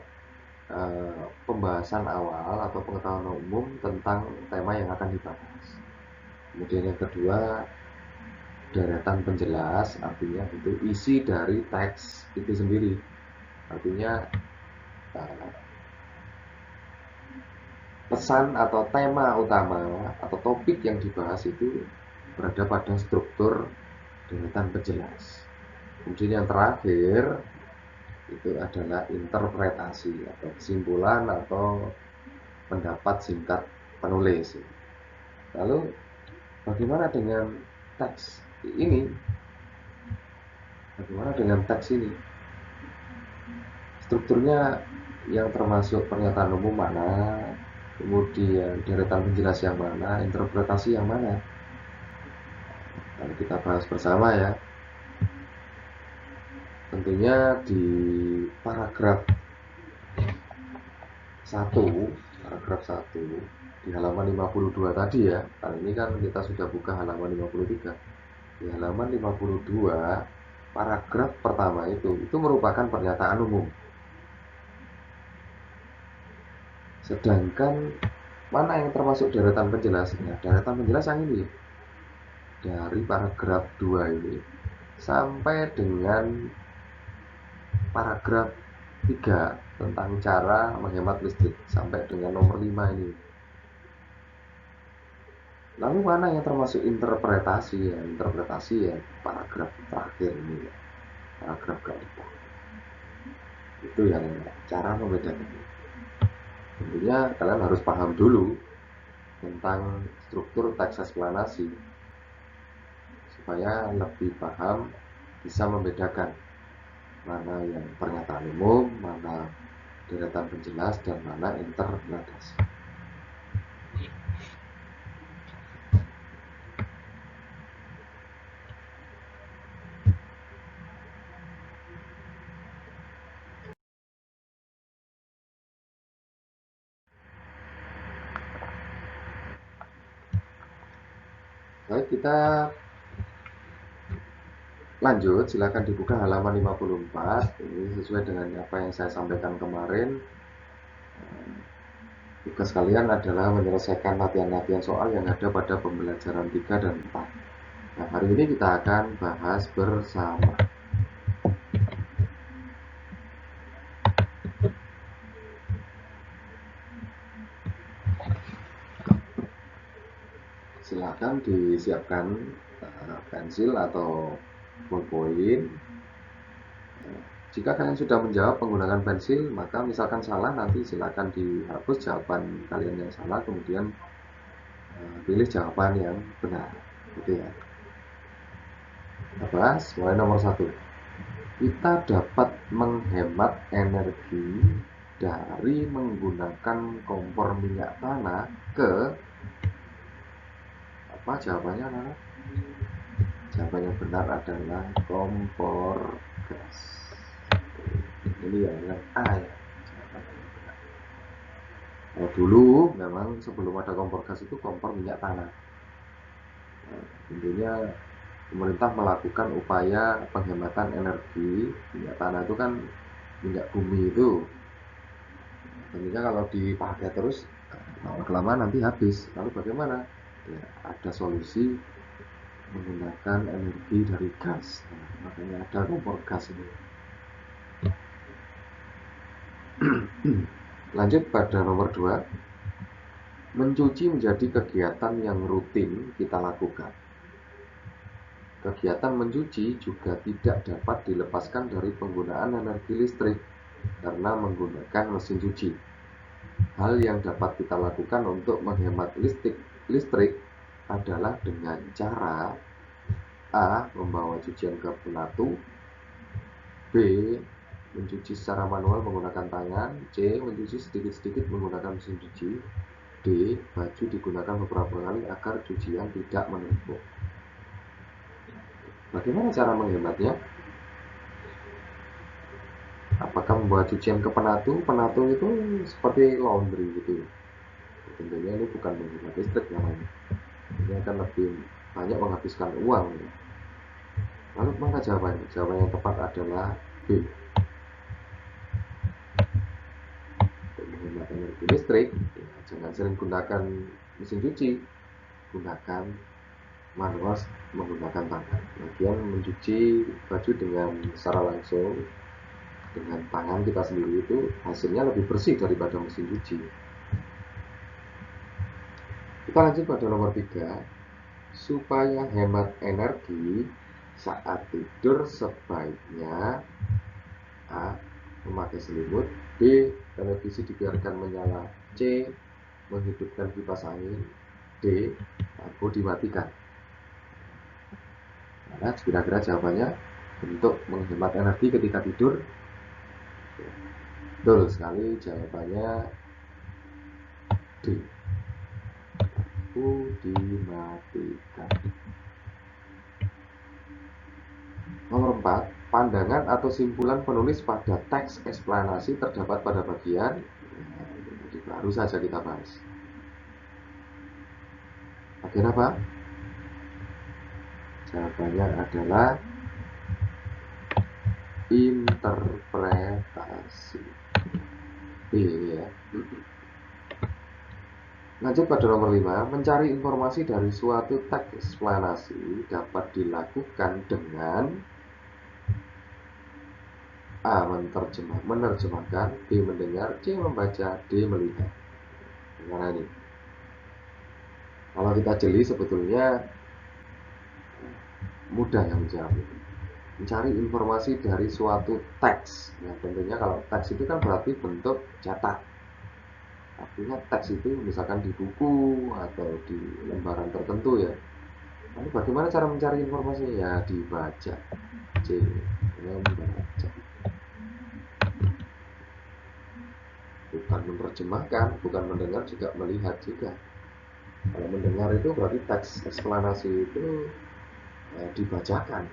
pembahasan awal atau pengetahuan umum tentang tema yang akan dibahas. Kemudian yang kedua, deretan penjelas, artinya itu isi dari teks itu sendiri, artinya pesan atau tema utama atau topik yang dibahas itu berada pada struktur deretan penjelas. Kemudian yang terakhir itu adalah interpretasi atau kesimpulan atau pendapat singkat penulis. Lalu bagaimana dengan teks ini? Bagaimana dengan teks ini? Strukturnya yang termasuk pernyataan umum mana, kemudian deretan penjelas yang mana, interpretasi yang mana? Lalu kita bahas bersama ya. Tentunya di paragraf 1 di halaman 52 tadi ya. Kali ini kan kita sudah buka halaman 53. Di halaman 52 paragraf pertama itu merupakan pernyataan umum. Sedangkan mana yang termasuk deretan penjelasnya? Deretan penjelas yang ini. Dari paragraf 2 ini sampai dengan paragraf 3 tentang cara menghemat listrik sampai dengan nomor 5 ini. Lalu mana yang termasuk interpretasi ya? Interpretasi ya paragraf terakhir ini ya. Paragraf keempat. Itu yang cara membedakan. Tentunya kalian harus paham dulu tentang struktur teks eksplanasi supaya lebih paham, bisa membedakan mana yang pernyataan umum, mana deretan penjelas, dan mana interpretasi. Baik, kita lanjut, silakan dibuka halaman 54. Ini sesuai dengan apa yang saya sampaikan kemarin. Tugas kalian adalah menyelesaikan latihan-latihan soal yang ada pada pembelajaran 3 dan 4. Nah, hari ini kita akan bahas bersama. Silakan disiapkan pensil atau ballpoint. Jika kalian sudah menjawab menggunakan pensil, maka misalkan salah nanti silakan dihapus jawaban kalian yang salah, kemudian pilih jawaban yang benar. Gitu ya. Kita bahas mulai nomor 1. Kita dapat menghemat energi dari menggunakan kompor minyak tanah ke apa jawabannya adalah? Jawaban yang benar adalah kompor gas. Ini yang A ya. Kalau dulu memang sebelum ada kompor gas itu kompor minyak tanah. Nah, tentunya pemerintah melakukan upaya penghematan energi. Minyak tanah itu kan minyak bumi itu. Tentunya kalau dipakai terus lama-kelamaan nanti habis. Lalu bagaimana? Ya, ada solusi menggunakan energi dari gas. Nah, makanya ada kompor gas ini. Lanjut pada nomor 2. Mencuci menjadi kegiatan yang rutin kita lakukan. Kegiatan mencuci juga tidak dapat dilepaskan dari penggunaan energi listrik karena menggunakan mesin cuci. Hal yang dapat kita lakukan untuk menghemat listrik adalah dengan cara A. Membawa cucian ke pelatu, B. mencuci secara manual menggunakan tangan. C. Mencuci sedikit-sedikit menggunakan mesin cuci. D. Baju digunakan beberapa kali agar cucian tidak menumpuk. Bagaimana cara menghematnya? Apakah membuat cucian ke penatu? Penatu itu seperti laundry gitu. Tentunya ini bukan menghemat listrik namanya. Ini akan lebih banyak menghabiskan uang. Lalu mana jawabannya? Jawaban yang tepat adalah B. Untuk menghemat energi listrik, jangan sering gunakan mesin cuci, gunakan manual menggunakan tangan. Bagian mencuci baju dengan secara langsung dengan tangan kita sendiri itu hasilnya lebih bersih daripada mesin cuci. Kita lanjut pada nomor 3. Supaya hemat energi saat tidur sebaiknya A. Memakai selimut. B. Televisi dibiarkan menyala. C. Menghidupkan kipas angin. D. Lampu dimatikan. Nah, kira-kira jawabannya untuk menghemat energi ketika tidur. Betul sekali, jawabannya D. Lampu dimatikan. Nomor 4. Pandangan atau simpulan penulis pada teks eksplanasi terdapat pada bagian. Jadi baru saja kita bahas. Bagian apa? Jawabannya adalah interpretasi. Ini ya. Lanjut pada nomor 5. Mencari informasi dari suatu teks eksplanasi dapat dilakukan dengan A. Menerjemahkan. B. Mendengar. C. Membaca. D. Melihat. Gimana ini? Kalau kita jeli sebetulnya mudah yang menjawab itu. Mencari informasi dari suatu teks. Nah, tentunya kalau teks itu kan berarti bentuk cetak. Artinya teks itu misalkan di buku atau di lembaran tertentu ya. Lalu bagaimana cara mencari informasinya? Ya dibaca. C. Membaca. Bukan menerjemahkan, bukan mendengar, juga melihat juga. Kalau mendengar itu berarti teks eksplanasi itu dibacakan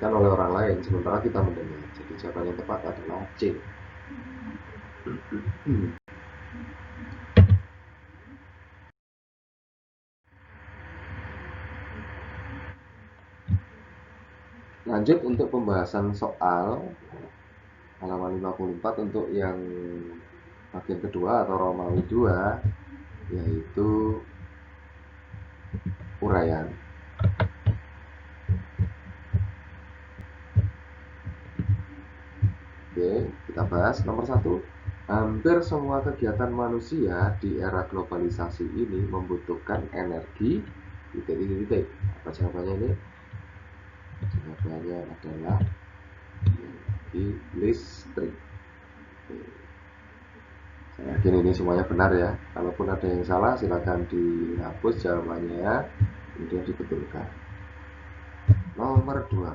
oleh orang lain, sementara kita mendengar. Jadi jawaban yang tepat adalah C. Lanjut untuk pembahasan soal halaman 54 untuk yang bagian kedua atau Romawi 2, yaitu uraian. Oke, kita bahas nomor 1. Hampir semua kegiatan manusia di era globalisasi ini membutuhkan energi. Apa jawabannya ini? Jawabannya adalah energi listrik. Saya yakin ini semuanya benar ya. Kalaupun ada yang salah silakan dihapus jawabannya, kemudian dibetulkan. Nomor 2.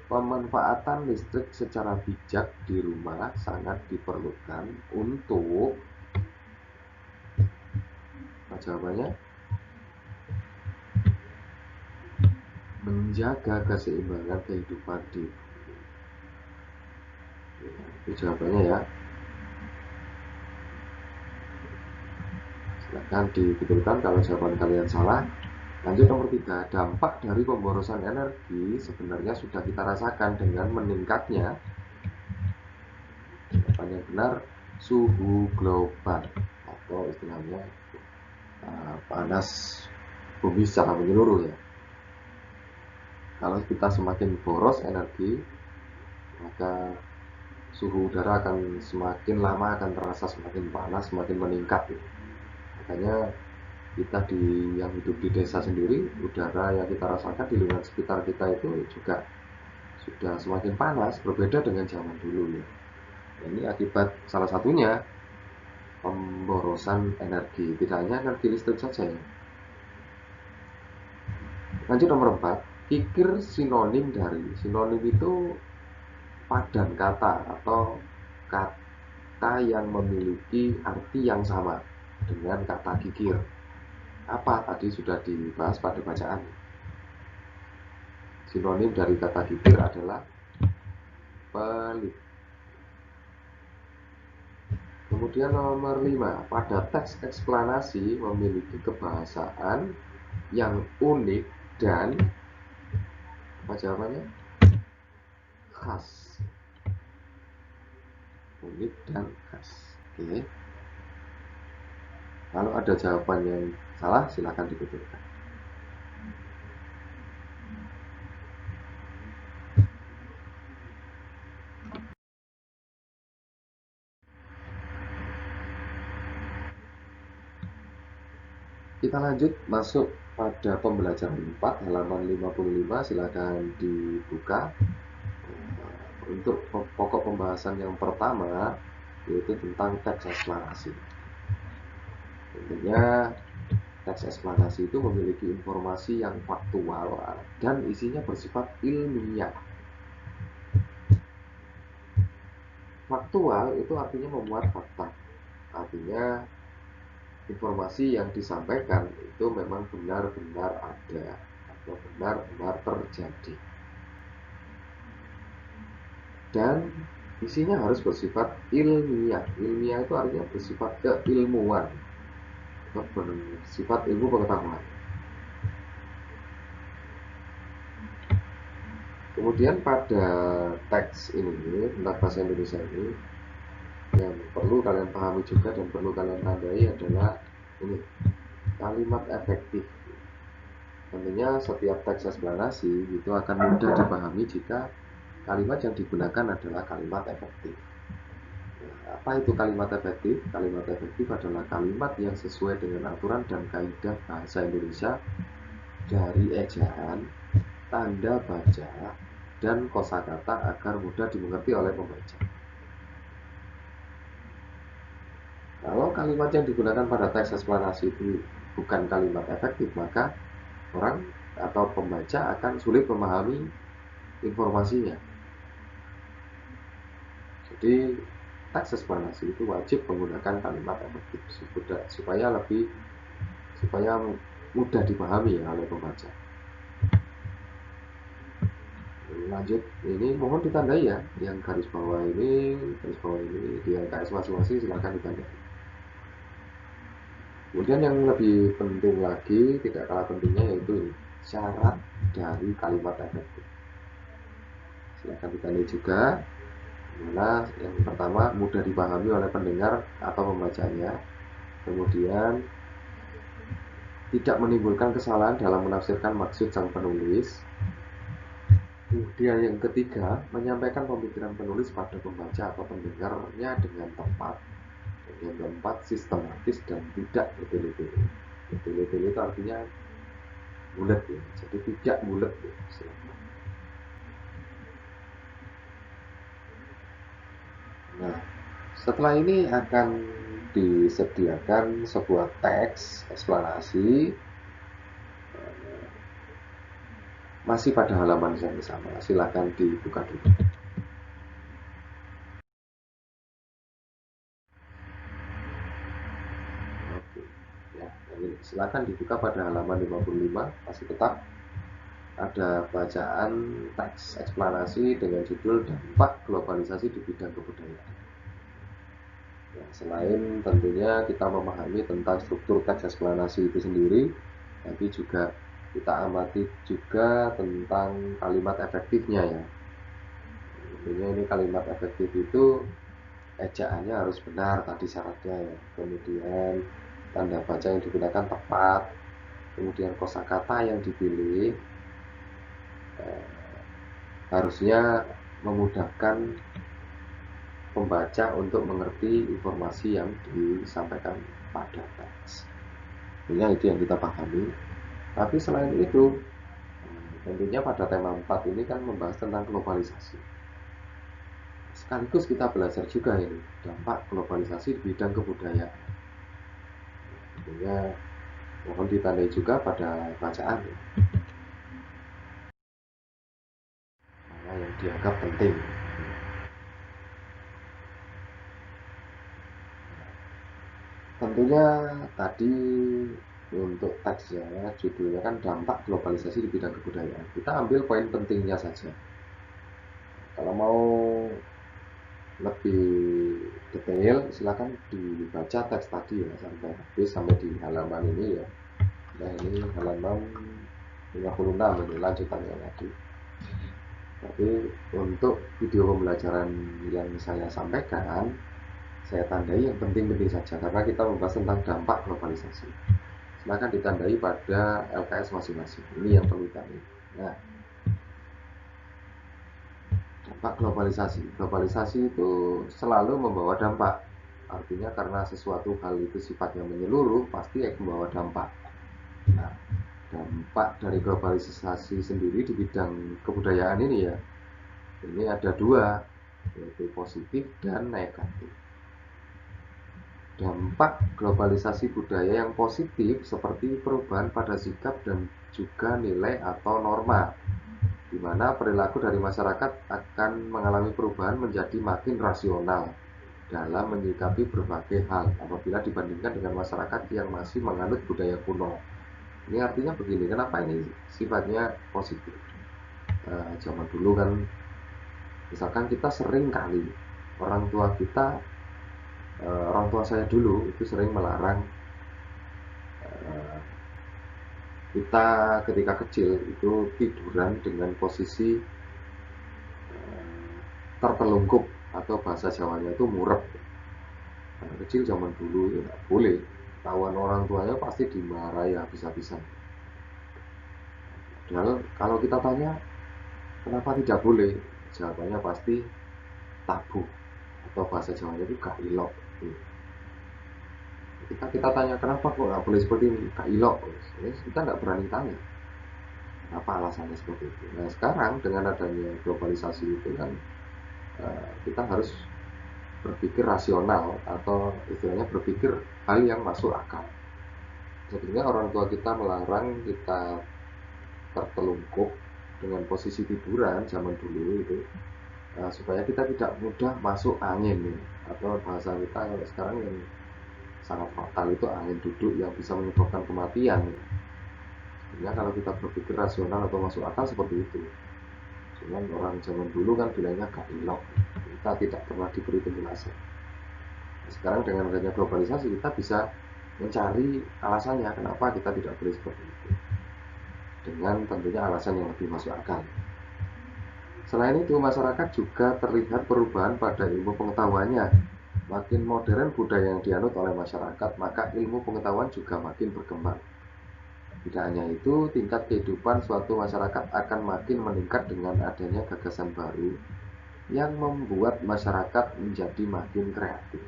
Pemanfaatan listrik secara bijak di rumah sangat diperlukan untuk apa jawabannya? Menjaga keseimbangan kehidupan di itu jawabannya ya. Silakan dibetulkan kalau jawaban kalian salah. Lanjut nomor 3. Dampak dari pemborosan energi sebenarnya sudah kita rasakan dengan meningkatnya, jawaban yang benar, suhu global atau istilahnya panas bumi secara menyeluruh ya. Kalau kita semakin boros energi, maka suhu udara akan semakin lama akan terasa semakin panas, semakin meningkat. Makanya kita yang hidup di desa sendiri, udara yang kita rasakan di lingkungan sekitar kita itu juga sudah semakin panas, berbeda dengan zaman dulu ya. Ini akibat salah satunya pemborosan energi, tidak hanya energi listrik saja ya. Lanjut nomor 4. Kikir sinonim dari. Sinonim itu padan kata atau kata yang memiliki arti yang sama dengan kata kikir. Apa tadi sudah dibahas pada bacaan. Sinonim dari kata kikir adalah pelit. Kemudian nomor 5, pada teks eksplanasi memiliki kebahasaan yang unik dan apa jawabannya? Khas. Unik dan khas. Oke. Kalau ada jawaban yang salah, silakan dibetulkan. Kita lanjut masuk pada pembelajaran 4 halaman 55, silakan dibuka. Untuk pokok pembahasan yang pertama yaitu tentang teks eksplanasi. Tentunya teks eksplanasi itu memiliki informasi yang faktual dan isinya bersifat ilmiah. Faktual itu artinya memuat fakta. Artinya informasi yang disampaikan itu memang benar-benar ada atau benar-benar terjadi. Dan isinya harus bersifat ilmiah. Ilmiah itu artinya bersifat keilmuan atau bersifat ilmu pengetahuan. Kemudian pada teks ini, tentang bahasa Indonesia ini, yang perlu kalian pahami juga dan perlu kalian tandai adalah ini, kalimat efektif. Tentunya setiap teks eksplanasi itu akan mudah dipahami jika kalimat yang digunakan adalah kalimat efektif. Nah, apa itu kalimat efektif? Kalimat efektif adalah kalimat yang sesuai dengan aturan dan kaidah bahasa Indonesia dari ejaan, tanda baca, dan kosakata agar mudah dimengerti oleh pembaca. Kalau kalimat yang digunakan pada teks eksplanasi itu bukan kalimat efektif, maka orang atau pembaca akan sulit memahami informasinya. Jadi teks eksplanasi itu wajib menggunakan kalimat efektif supaya mudah dipahami ya oleh pembaca. Lanjut, ini mohon ditandai ya, yang garis bawah ini di LKS masing-masing silakan ditandai. Kemudian yang lebih penting lagi, tidak kalah pentingnya, yaitu syarat dari kalimat efektif. Silakan ditandai juga. Dimana yang pertama mudah dipahami oleh pendengar atau pembacanya. Kemudian tidak menimbulkan kesalahan dalam menafsirkan maksud sang penulis. Kemudian yang ketiga, menyampaikan pemikiran penulis pada pembaca atau pendengarnya dengan tepat. Dan yang keempat, sistematis dan tidak bertele-tele. Bertele-tele itu artinya bulat ya, jadi tidak bulat ya. Nah, setelah ini akan disediakan sebuah teks eksplanasi masih pada halaman yang sama. Silakan dibuka dulu. Oke. Ya, ini silakan dibuka pada halaman 55, masih tetap ada bacaan teks eksplanasi dengan judul Dampak Globalisasi di Bidang Kebudayaan. Ya, selain tentunya kita memahami tentang struktur teks eksplanasi itu sendiri, tapi juga kita amati juga tentang kalimat efektifnya ya. Tentunya ini kalimat efektif itu ejaannya harus benar tadi syaratnya ya. Kemudian tanda baca yang digunakan tepat, kemudian kosakata yang dipilih harusnya memudahkan pembaca untuk mengerti informasi yang disampaikan pada teks. Tentunya itu yang kita pahami. Tapi selain itu, tentunya pada tema 4 ini kan membahas tentang globalisasi. Sekaligus kita belajar juga ini dampak globalisasi di bidang kebudayaan. Tentunya mohon ditandai juga pada bacaan ya. Mana yang dianggap penting. Tentunya tadi untuk teksnya, judulnya kan dampak globalisasi di bidang kebudayaan. Kita ambil poin pentingnya saja. Kalau mau lebih detail, silakan dibaca teks tadi ya sampai habis, sampai di halaman ini ya. Nah ini halaman 56 ini lanjutannya lagi. Tapi untuk video pembelajaran yang saya sampaikan, saya tandai yang penting-penting saja karena kita membahas tentang dampak globalisasi. Silakan ditandai pada LKS masing-masing. Ini yang perlu ditandai. Nah, dampak globalisasi. Globalisasi itu selalu membawa dampak. Artinya karena sesuatu hal itu sifatnya menyeluruh, pasti membawa dampak. Nah, dampak dari globalisasi sendiri di bidang kebudayaan ini ya, ini ada dua, yaitu positif dan negatif. Dampak globalisasi budaya yang positif seperti perubahan pada sikap dan juga nilai atau norma, di mana perilaku dari masyarakat akan mengalami perubahan menjadi makin rasional dalam menyikapi berbagai hal apabila dibandingkan dengan masyarakat yang masih menganut budaya kuno. Ini artinya begini, kenapa ini sifatnya positif? Zaman dulu kan, misalkan kita sering kali orang tua kita, orang tua saya dulu itu sering melarang kita ketika kecil itu tiduran dengan posisi tertelungkup atau bahasa Jawanya itu murep. Anak kecil zaman dulu itu tidak boleh, tawan orang tuanya pasti dimarahi habis-habisan. Padahal kalau kita tanya kenapa tidak boleh, jawabannya pasti tabu atau bahasa Jawanya itu gak ilok. Ketika kita tanya kenapa kok nggak boleh seperti ini, gak ilok, kita nggak berani tanya apa alasannya seperti itu. Nah sekarang dengan adanya globalisasi itu kan kita harus berpikir rasional atau istilahnya berpikir hal yang masuk akal. Sebenarnya orang tua kita melarang kita tertelungkup dengan posisi tiduran zaman dulu itu supaya kita tidak mudah masuk angin nih. Atau bahasa kita sekarang yang sangat fatal itu angin duduk yang bisa menyebabkan kematian. Sebenarnya kalau kita berpikir rasional atau masuk akal seperti itu. Cuman orang zaman dulu kan bilangnya gak ilok, kita tidak pernah diberi penjelasan. Sekarang dengan adanya globalisasi kita bisa mencari alasannya kenapa kita tidak boleh seperti itu, dengan tentunya alasan yang lebih masuk akal. Selain itu masyarakat juga terlihat perubahan pada ilmu pengetahuannya. Makin modern budaya yang dianut oleh masyarakat, maka ilmu pengetahuan juga makin berkembang. Tidak hanya itu, tingkat kehidupan suatu masyarakat akan makin meningkat dengan adanya gagasan baru yang membuat masyarakat menjadi makin kreatif.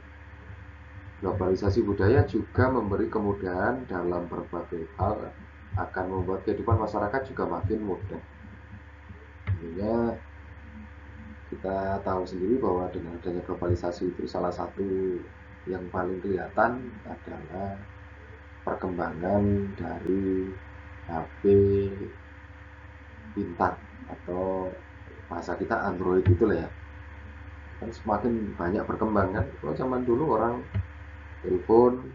Globalisasi budaya juga memberi kemudahan dalam berbagai hal, akan membuat kehidupan masyarakat juga makin mudah. Tentunya kita tahu sendiri bahwa dengan adanya globalisasi itu salah satu yang paling kelihatan adalah perkembangan dari HP pintar atau bahasa kita Android itu lah ya, kan semakin banyak berkembang kan. Kalau zaman dulu orang telepon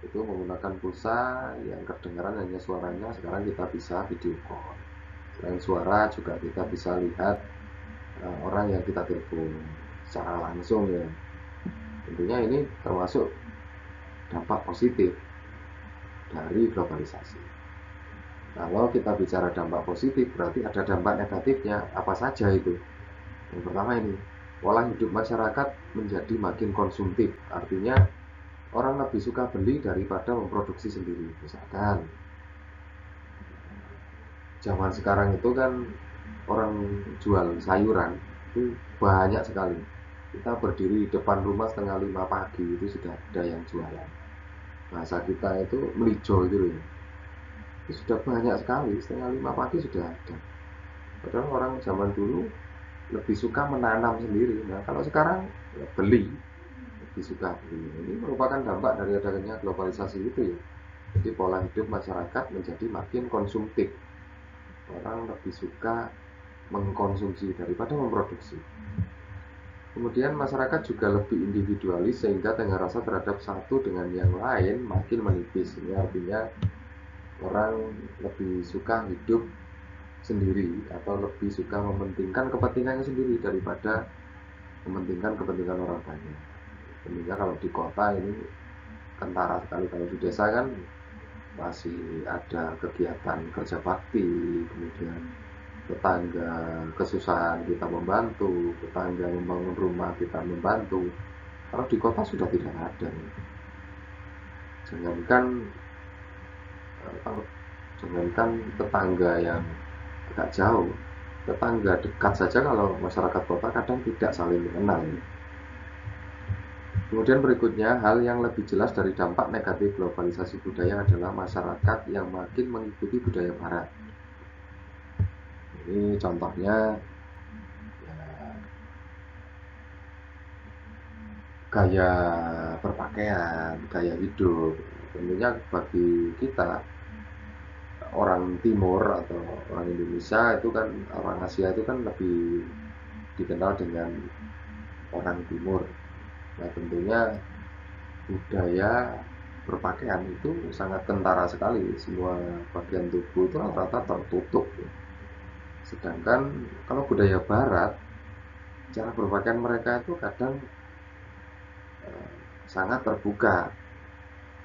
itu menggunakan pulsa yang kedengaran hanya suaranya, sekarang kita bisa video call. Selain suara juga kita bisa lihat orang yang kita telepon secara langsung ya. Tentunya ini termasuk dampak positif dari globalisasi. Kalau kita bicara dampak positif, berarti ada dampak negatifnya. Apa saja itu? Yang pertama ini, pola hidup masyarakat menjadi makin konsumtif. Artinya orang lebih suka beli daripada memproduksi sendiri. Misalkan zaman sekarang itu kan orang jual sayuran itu banyak sekali. Kita berdiri di depan rumah setengah 5 pagi itu sudah ada yang jualan. Bahasa kita itu melijo gitu ya. Itu sudah banyak sekali, setengah 5 pagi sudah ada. Padahal orang zaman dulu lebih suka menanam sendiri. Nah kalau sekarang ya beli, lebih suka beli. Ini merupakan dampak dari adanya globalisasi itu ya. Jadi pola hidup masyarakat menjadi makin konsumtif. Orang lebih suka mengkonsumsi daripada memproduksi. Kemudian masyarakat juga lebih individualis sehingga tengah rasa terhadap satu dengan yang lain makin menipis. Ini artinya orang lebih suka hidup sendiri atau lebih suka mementingkan kepentingannya sendiri daripada mementingkan kepentingan orang banyak. Tentunya kalau di kota ini kentara sekali. Kalau di desa kan masih ada kegiatan kerja bakti, kemudian tetangga kesusahan kita membantu, tetangga membangun rumah kita membantu. Kalau di kota sudah tidak ada. Jangankan jangankan tetangga yang agak jauh, tetangga dekat saja kalau masyarakat kota kadang tidak saling mengenal. Kemudian berikutnya, hal yang lebih jelas dari dampak negatif globalisasi budaya adalah masyarakat yang makin mengikuti budaya barat. Ini contohnya ya, gaya berpakaian, gaya hidup. Tentunya bagi kita orang Timur atau orang Indonesia itu kan, orang Asia itu kan lebih dikenal dengan orang Timur. Nah tentunya budaya berpakaian itu sangat kentara sekali, semua bagian tubuh itu rata-rata tertutup. Sedangkan kalau budaya Barat, cara berpakaian mereka itu kadang sangat terbuka,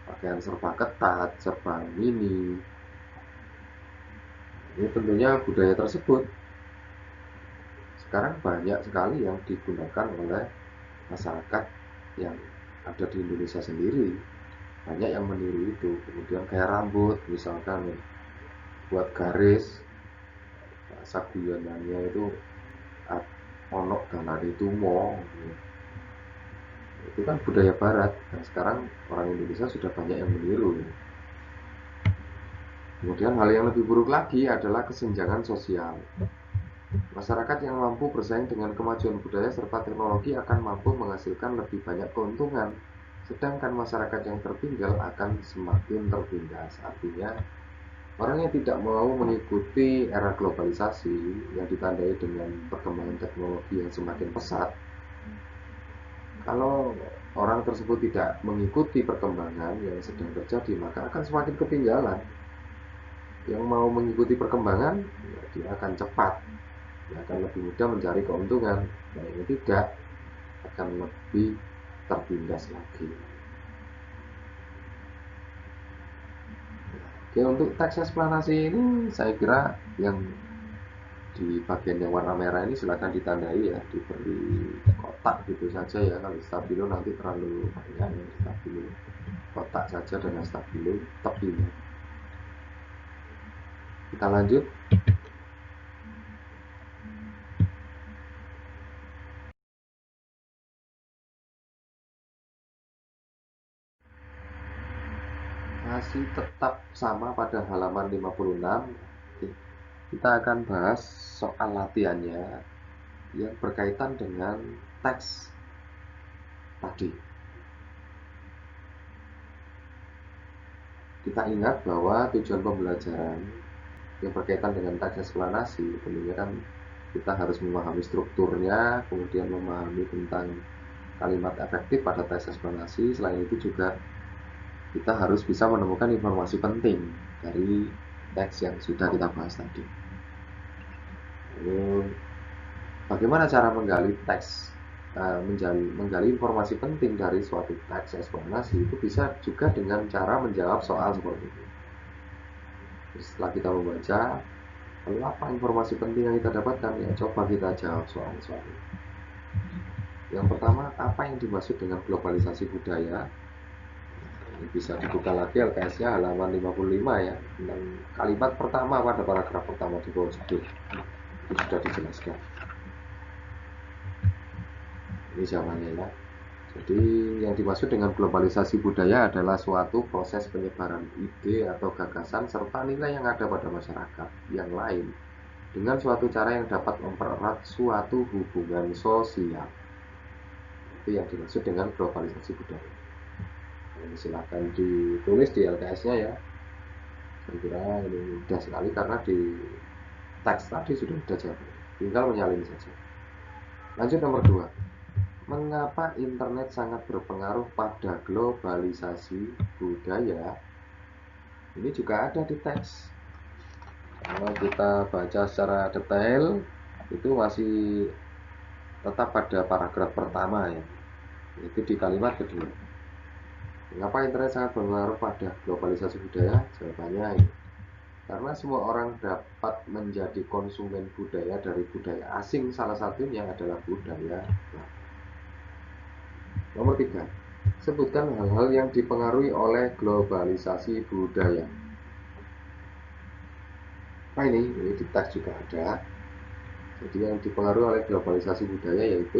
pakaian serba ketat, serba mini. Ini tentunya budaya tersebut sekarang banyak sekali yang digunakan oleh masyarakat yang ada di Indonesia sendiri. Banyak yang meniru itu. Kemudian kayak rambut, misalkan buat garis, saguyonannya itu onok dan itu mo. Itu kan budaya Barat. Nah, sekarang orang Indonesia sudah banyak yang meniru. Kemudian hal yang lebih buruk lagi adalah kesenjangan sosial. Masyarakat yang mampu bersaing dengan kemajuan budaya serta teknologi akan mampu menghasilkan lebih banyak keuntungan, sedangkan masyarakat yang tertinggal akan semakin tertindas. Artinya, orang yang tidak mau mengikuti era globalisasi yang ditandai dengan perkembangan teknologi yang semakin pesat, kalau orang tersebut tidak mengikuti perkembangan yang sedang terjadi, maka akan semakin ketinggalan. Yang mau mengikuti perkembangan, ya dia akan cepat, dia akan lebih mudah mencari keuntungan. Nah, ini tidak, akan lebih tertindas lagi. Oke, untuk teks eksplanasi ini saya kira yang di bagian yang warna merah ini silakan ditandai ya, diberi kotak gitu saja ya. Kalau stabilo nanti terlalu banyak ya, stabilo kotak saja dengan stabilo tepinya. Kita lanjut. Masih tetap sama pada halaman 56. Kita akan bahas soal latihannya yang berkaitan dengan teks tadi. Kita ingat bahwa tujuan pembelajaran yang berkaitan dengan teks eksplanasi tentunya kan kita harus memahami strukturnya, kemudian memahami tentang kalimat efektif pada teks eksplanasi. Selain itu juga kita harus bisa menemukan informasi penting dari teks yang sudah kita bahas tadi. Lalu bagaimana cara menggali teks, menggali informasi penting dari suatu teks eksplanasi itu bisa juga dengan cara menjawab soal seperti itu. Setelah kita membaca, lalu apa informasi penting yang kita dapatkan? Ya, coba kita jawab soal-soal ini. Yang pertama, apa yang dimaksud dengan globalisasi budaya? Ini bisa dibuka lagi LKS-nya halaman 55 ya. Dan kalimat pertama pada paragraf pertama di bawah judul itu sudah dijelaskan. Ini jawabannya ya. Jadi yang dimaksud dengan globalisasi budaya adalah suatu proses penyebaran ide atau gagasan serta nilai yang ada pada masyarakat yang lain dengan suatu cara yang dapat mempererat suatu hubungan sosial. Itu yang dimaksud dengan globalisasi budaya. Ini silakan ditulis di LKS-nya ya. Saya kira ini mudah sekali karena di teks tadi sudah ada jawabannya. Tinggal menyalin saja. Lanjut nomor 2. Mengapa internet sangat berpengaruh pada globalisasi budaya? Ini juga ada di teks. Kalau kita baca secara detail, itu masih tetap pada paragraf pertama ya, itu di kalimat kedua. Mengapa internet sangat berpengaruh pada globalisasi budaya? Jawabannya ini, karena semua orang dapat menjadi konsumen budaya dari budaya asing, salah satunya adalah budaya. Nomor 3, sebutkan hal-hal yang dipengaruhi oleh globalisasi budaya. Nah ini di teks juga ada. Jadi yang dipengaruhi oleh globalisasi budaya yaitu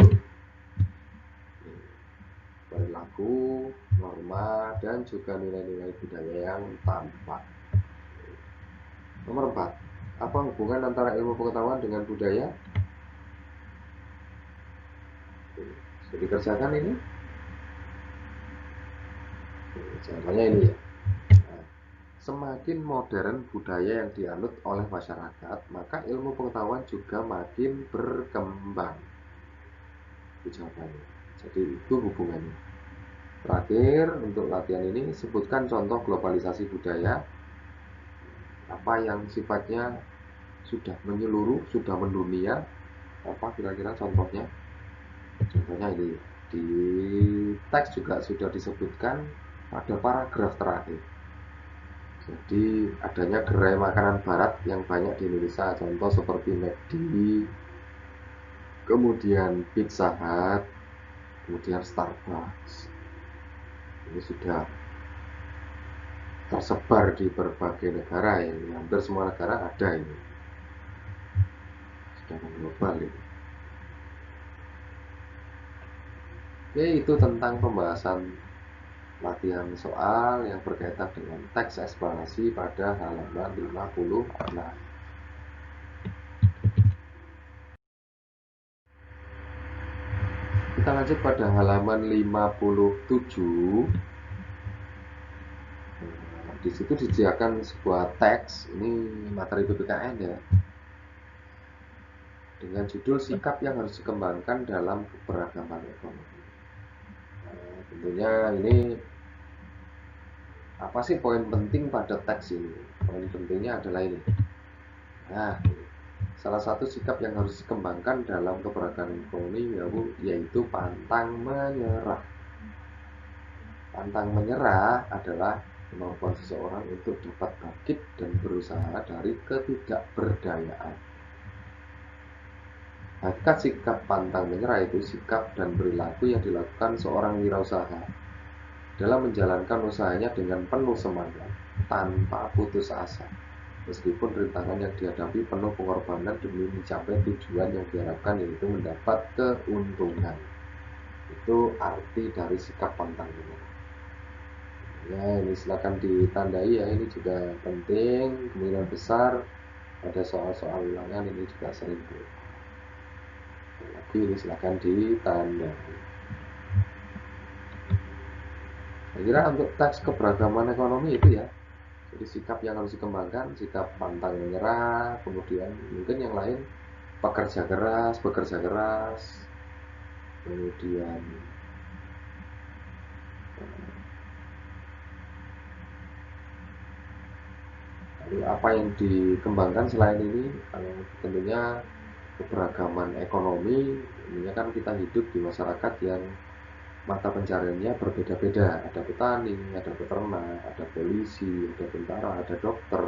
perilaku, norma, dan juga nilai-nilai budaya yang tampak. Nomor 4, apa hubungan antara ilmu pengetahuan dengan budaya? Sudah dikerjakan ini? Jawabannya ini ya. Nah, semakin modern budaya yang dianut oleh masyarakat, maka ilmu pengetahuan juga makin berkembang. Itu jawabannya. Jadi itu hubungannya. Terakhir, untuk latihan ini, sebutkan contoh globalisasi budaya. Apa yang sifatnya sudah menyeluruh, sudah mendunia. Apa kira-kira contohnya? Contohnya ini. Di teks juga sudah disebutkan pada paragraf terakhir. Jadi adanya gerai makanan barat yang banyak di Indonesia. Contoh seperti McD, kemudian Pizza Hut, kemudian Starbucks. Ini sudah tersebar di berbagai negara ya. Hampir semua negara ada ini. Secara global ini. Oke, itu tentang pembahasan latihan soal yang berkaitan dengan teks eksplanasi pada halaman 56. Kita lanjut pada halaman 57. Di situ disediakan sebuah teks, ini materi PPKN ya, dengan judul sikap yang harus dikembangkan dalam keberagaman ekonomi. Nah, tentunya ini apa sih poin penting pada teks ini? Poin pentingnya adalah ini. Nah, salah satu sikap yang harus dikembangkan dalam keberagaman ekonomi yaitu pantang menyerah. Pantang menyerah adalah kemampuan seseorang untuk dapat bangkit dan berusaha dari ketidakberdayaan. Hakikat sikap pantang menyerah itu sikap dan perilaku yang dilakukan seorang wirausaha dalam menjalankan usahanya dengan penuh semangat, tanpa putus asa, meskipun rintangan yang dihadapi penuh pengorbanan demi mencapai tujuan yang diharapkan, yaitu mendapat keuntungan. Itu arti dari sikap pantang menyerah. Ya, ini silakan ditandai ya, ini juga penting, kemungkinan besar pada soal-soal ulangan ini juga sering lagi, ini silakan ditandai. Saya kira untuk teks keberagaman ekonomi itu ya, jadi sikap yang harus dikembangkan, sikap pantang menyerah, kemudian mungkin yang lain bekerja keras, kemudian apa yang dikembangkan selain ini? Tentunya keberagaman ekonomi. Ini kan kita hidup di masyarakat yang mata pencariannya berbeda-beda. Ada petani, ada peternak, ada polisi, ada tentara, ada dokter,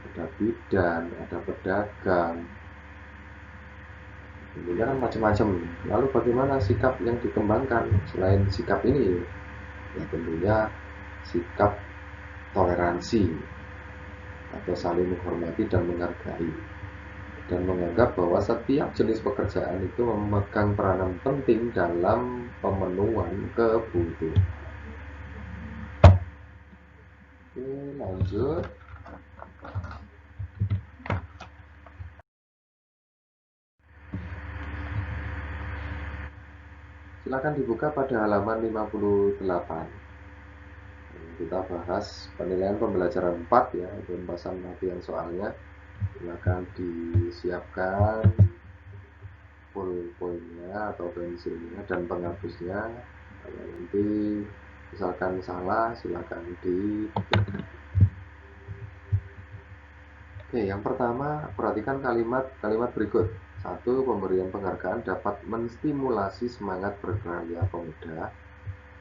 ada bidan, ada pedagang. Tentunya kan macam-macam. Lalu bagaimana sikap yang dikembangkan selain sikap ini? Ya tentunya sikap toleransi atau saling menghormati dan menghargai, dan menganggap bahwa setiap jenis pekerjaan itu memegang peranan penting dalam pemenuhan kebutuhan. Oke, lanjut. Silakan dibuka pada halaman 58. Kita bahas penilaian pembelajaran 4 ya, pembahasan latihan soalnya. Silakan disiapkan. pulpennya atau pensilnya dan penghapusnya. Kalau nanti misalkan salah silakan di. Oke, yang pertama perhatikan kalimat berikut. 1. Pemberian penghargaan dapat menstimulasi semangat berkarya pemuda.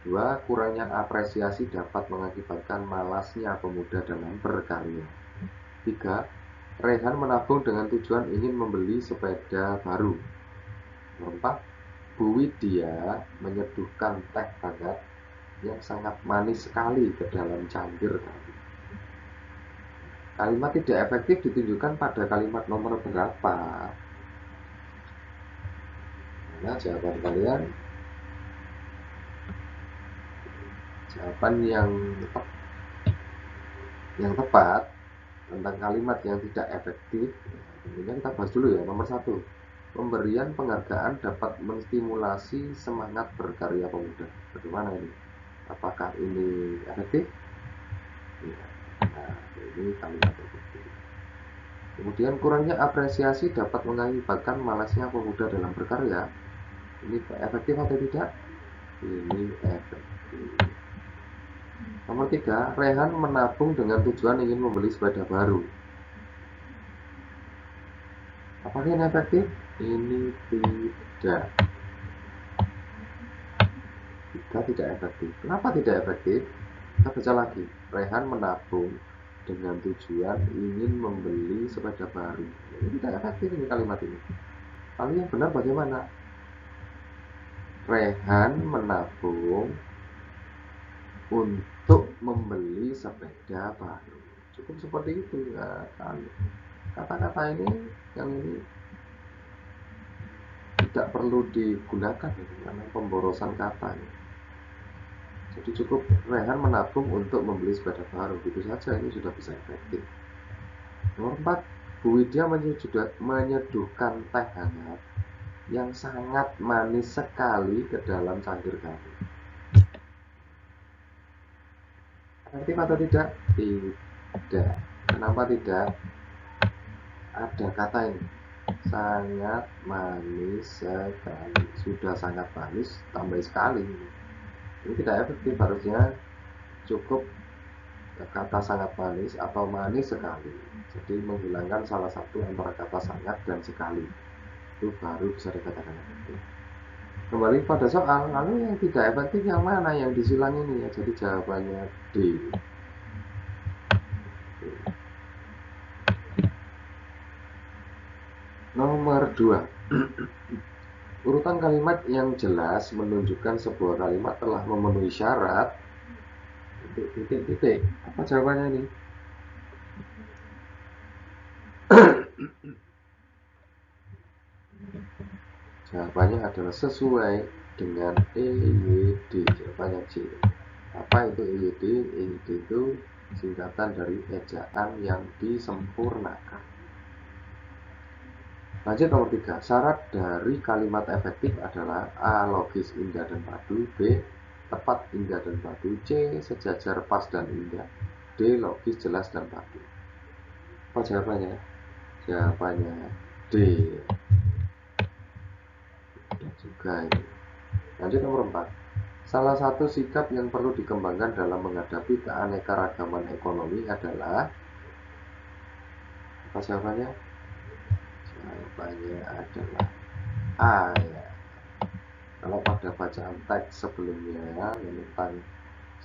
2. Kurangnya apresiasi dapat mengakibatkan malasnya pemuda dalam berkarya. 3. Rehan menabung dengan tujuan ingin membeli sepeda baru. 4. Bu Widya menyeduhkan teh hangat yang sangat manis sekali ke dalam cangkir kami. Kalimat tidak efektif ditunjukkan pada kalimat nomor berapa? Nah, jawaban kalian, jawaban yang tepat tentang kalimat yang tidak efektif. Kemudian kita bahas dulu ya. Nomor 1, pemberian penghargaan dapat menstimulasi semangat berkarya pemuda. Bagaimana ini? Apakah ini efektif? Ya. Nah, ini kalimat efektif. Kemudian kurangnya apresiasi dapat mengakibatkan malasnya pemuda dalam berkarya. Ini efektif atau tidak? Ini efektif. Nomor 3, Rehan menabung dengan tujuan ingin membeli sepeda baru. Apakah ini efektif? Ini tidak. 3 tidak efektif. Kenapa tidak efektif? Kita baca lagi. Rehan menabung dengan tujuan ingin membeli sepeda baru. Ini tidak efektif ini kalimat ini. Lalu yang benar bagaimana? Rehan menabung untuk membeli sepeda baru. Cukup seperti itu ya kan. Kata-kata ini yang ini tidak perlu digunakan karena pemborosan kata ya. Jadi cukup Rehan menabung untuk membeli sepeda baru, gitu saja ini sudah bisa efektif. Nomor 4, Bu Widya menyeduhkan teh hangat yang sangat manis sekali ke dalam cangkir kami. Efektif atau tidak? Tidak. Kenapa tidak? Ada kata ini, sangat manis sekali. Sudah sangat manis, tambah sekali. Ini tidak efektif, harusnya cukup kata sangat manis atau manis sekali. Jadi menghilangkan salah satu antara kata sangat dan sekali, itu baru bisa dikatakan efektif. Kembali pada soal, lalu yang tidak efektif yang mana yang disilang ini ya? Jadi jawabannya D. Nomor 2, urutan kalimat yang jelas menunjukkan sebuah kalimat telah memenuhi syarat. Titik. Apa jawabannya ini? Jawabannya adalah sesuai dengan EYD. Jawabannya C. Apa itu EYD? EYD itu singkatan dari ejaan yang disempurnakan. Lanjut nomor 3. Syarat dari kalimat efektif adalah A. Logis, indah, dan padu. B. Tepat, indah, dan padu. C. Sejajar, pas, dan indah. D. Logis, jelas, dan padu. Apa jawabannya? Jawabannya D. Ada juga ini. Lanjut nomor 4. Salah satu sikap yang perlu dikembangkan dalam menghadapi keanekaragaman ekonomi adalah, apa jawabannya? Jawabannya adalah A ya. Kalau pada bacaan teks sebelumnya tentang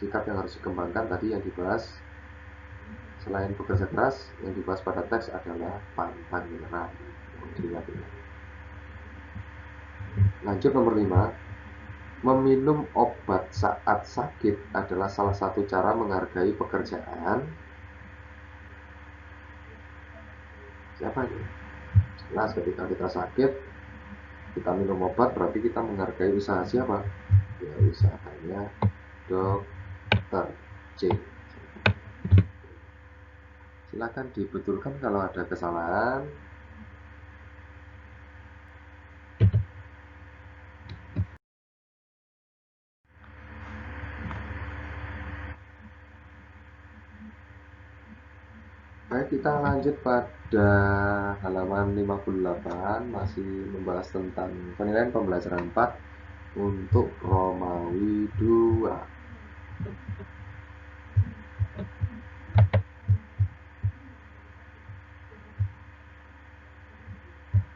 sikap yang harus dikembangkan tadi yang dibahas, selain bekerja keras, yang dibahas pada teks adalah pantang menyerah. Lanjut nomor 5. Meminum obat saat sakit adalah salah satu cara menghargai pekerjaan. Siapa ini? Jelas ketika kita sakit, kita minum obat berarti kita menghargai usaha siapa? Ya usahanya Dokter C. Silakan dibetulkan kalau ada kesalahan. Baik, kita lanjut pada halaman 58, masih membahas tentang penilaian pembelajaran 4 untuk Romawi 2.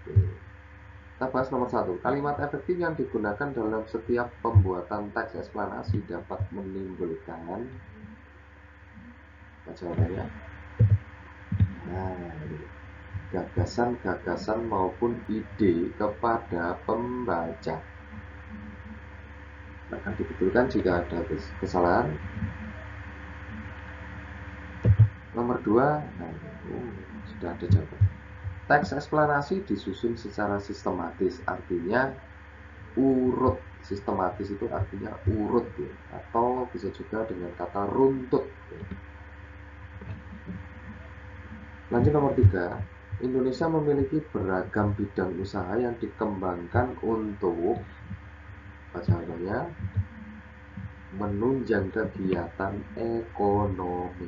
Kita bahas nomor 1. Kalimat efektif yang digunakan dalam setiap pembuatan teks eksplanasi dapat menimbulkan jawabannya. Gagasan-gagasan maupun ide kepada pembaca. Akan dibetulkan jika ada kesalahan. Nomor 2, sudah ada jawaban. Teks eksplanasi disusun secara sistematis, artinya urut. Sistematis itu artinya urut ya, atau bisa juga dengan kata runtut ya. Lanjut nomor 3, Indonesia memiliki beragam bidang usaha yang dikembangkan untuk jawabannya menunjang kegiatan ekonomi.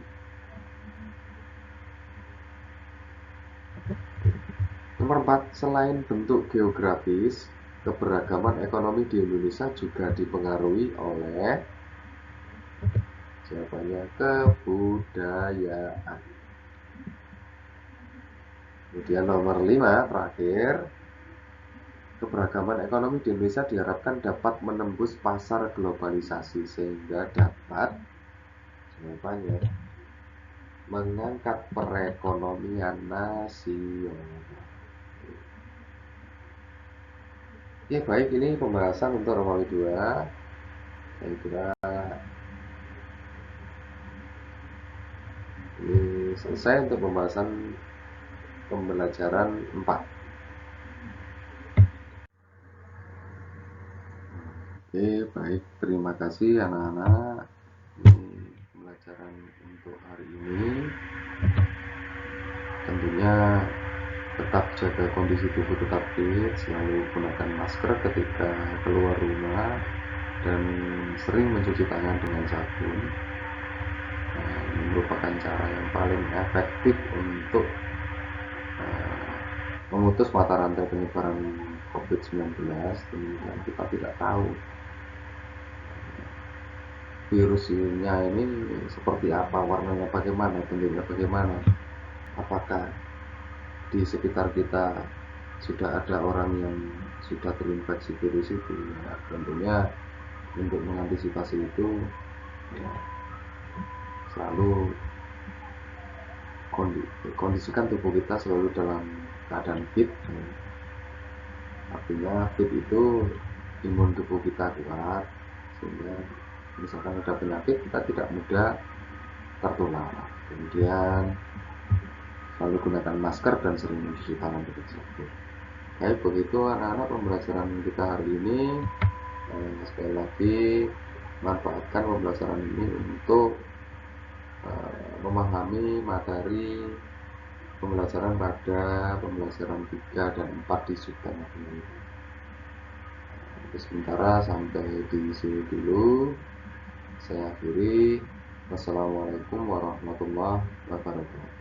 Nomor 4, selain bentuk geografis, keberagaman ekonomi di Indonesia juga dipengaruhi oleh jawabannya kebudayaan. Kemudian nomor 5 terakhir, keberagaman ekonomi di Indonesia diharapkan dapat menembus pasar globalisasi sehingga dapat jawabannya mengangkat perekonomian nasional. Ya baik, ini pembahasan untuk Romawi 2. Saya kira ini selesai untuk pembahasan pembelajaran 4. Oke, baik, terima kasih anak-anak. Ini pembelajaran untuk hari ini. Tentunya tetap jaga kondisi tubuh tetap fit, selalu gunakan masker ketika keluar rumah, dan sering mencuci tangan dengan sabun. Ini merupakan cara yang paling efektif untuk memutus mata rantai penyebaran COVID-19. Dan kita tidak tahu virusnya ini seperti apa, warnanya bagaimana, bentuknya bagaimana, apakah di sekitar kita sudah ada orang yang sudah terinfeksi virus itu. Nah, tentunya untuk mengantisipasi itu ya, selalu kondisikan tubuh kita selalu dalam keadaan fit. Artinya fit itu imun tubuh kita kuat, sehingga misalkan ada penyakit kita tidak mudah tertular. Kemudian selalu gunakan masker dan sering mencuci tangan dengan sabun. Baik, begitu anak-anak pembelajaran kita hari ini. Sekali lagi, manfaatkan pembelajaran ini untuk memahami materi pembelajaran pada pembelajaran 3 dan 4 di subtema ini. Sementara sampai di sini dulu. Saya akhiri. Wassalamualaikum warahmatullahi wabarakatuh.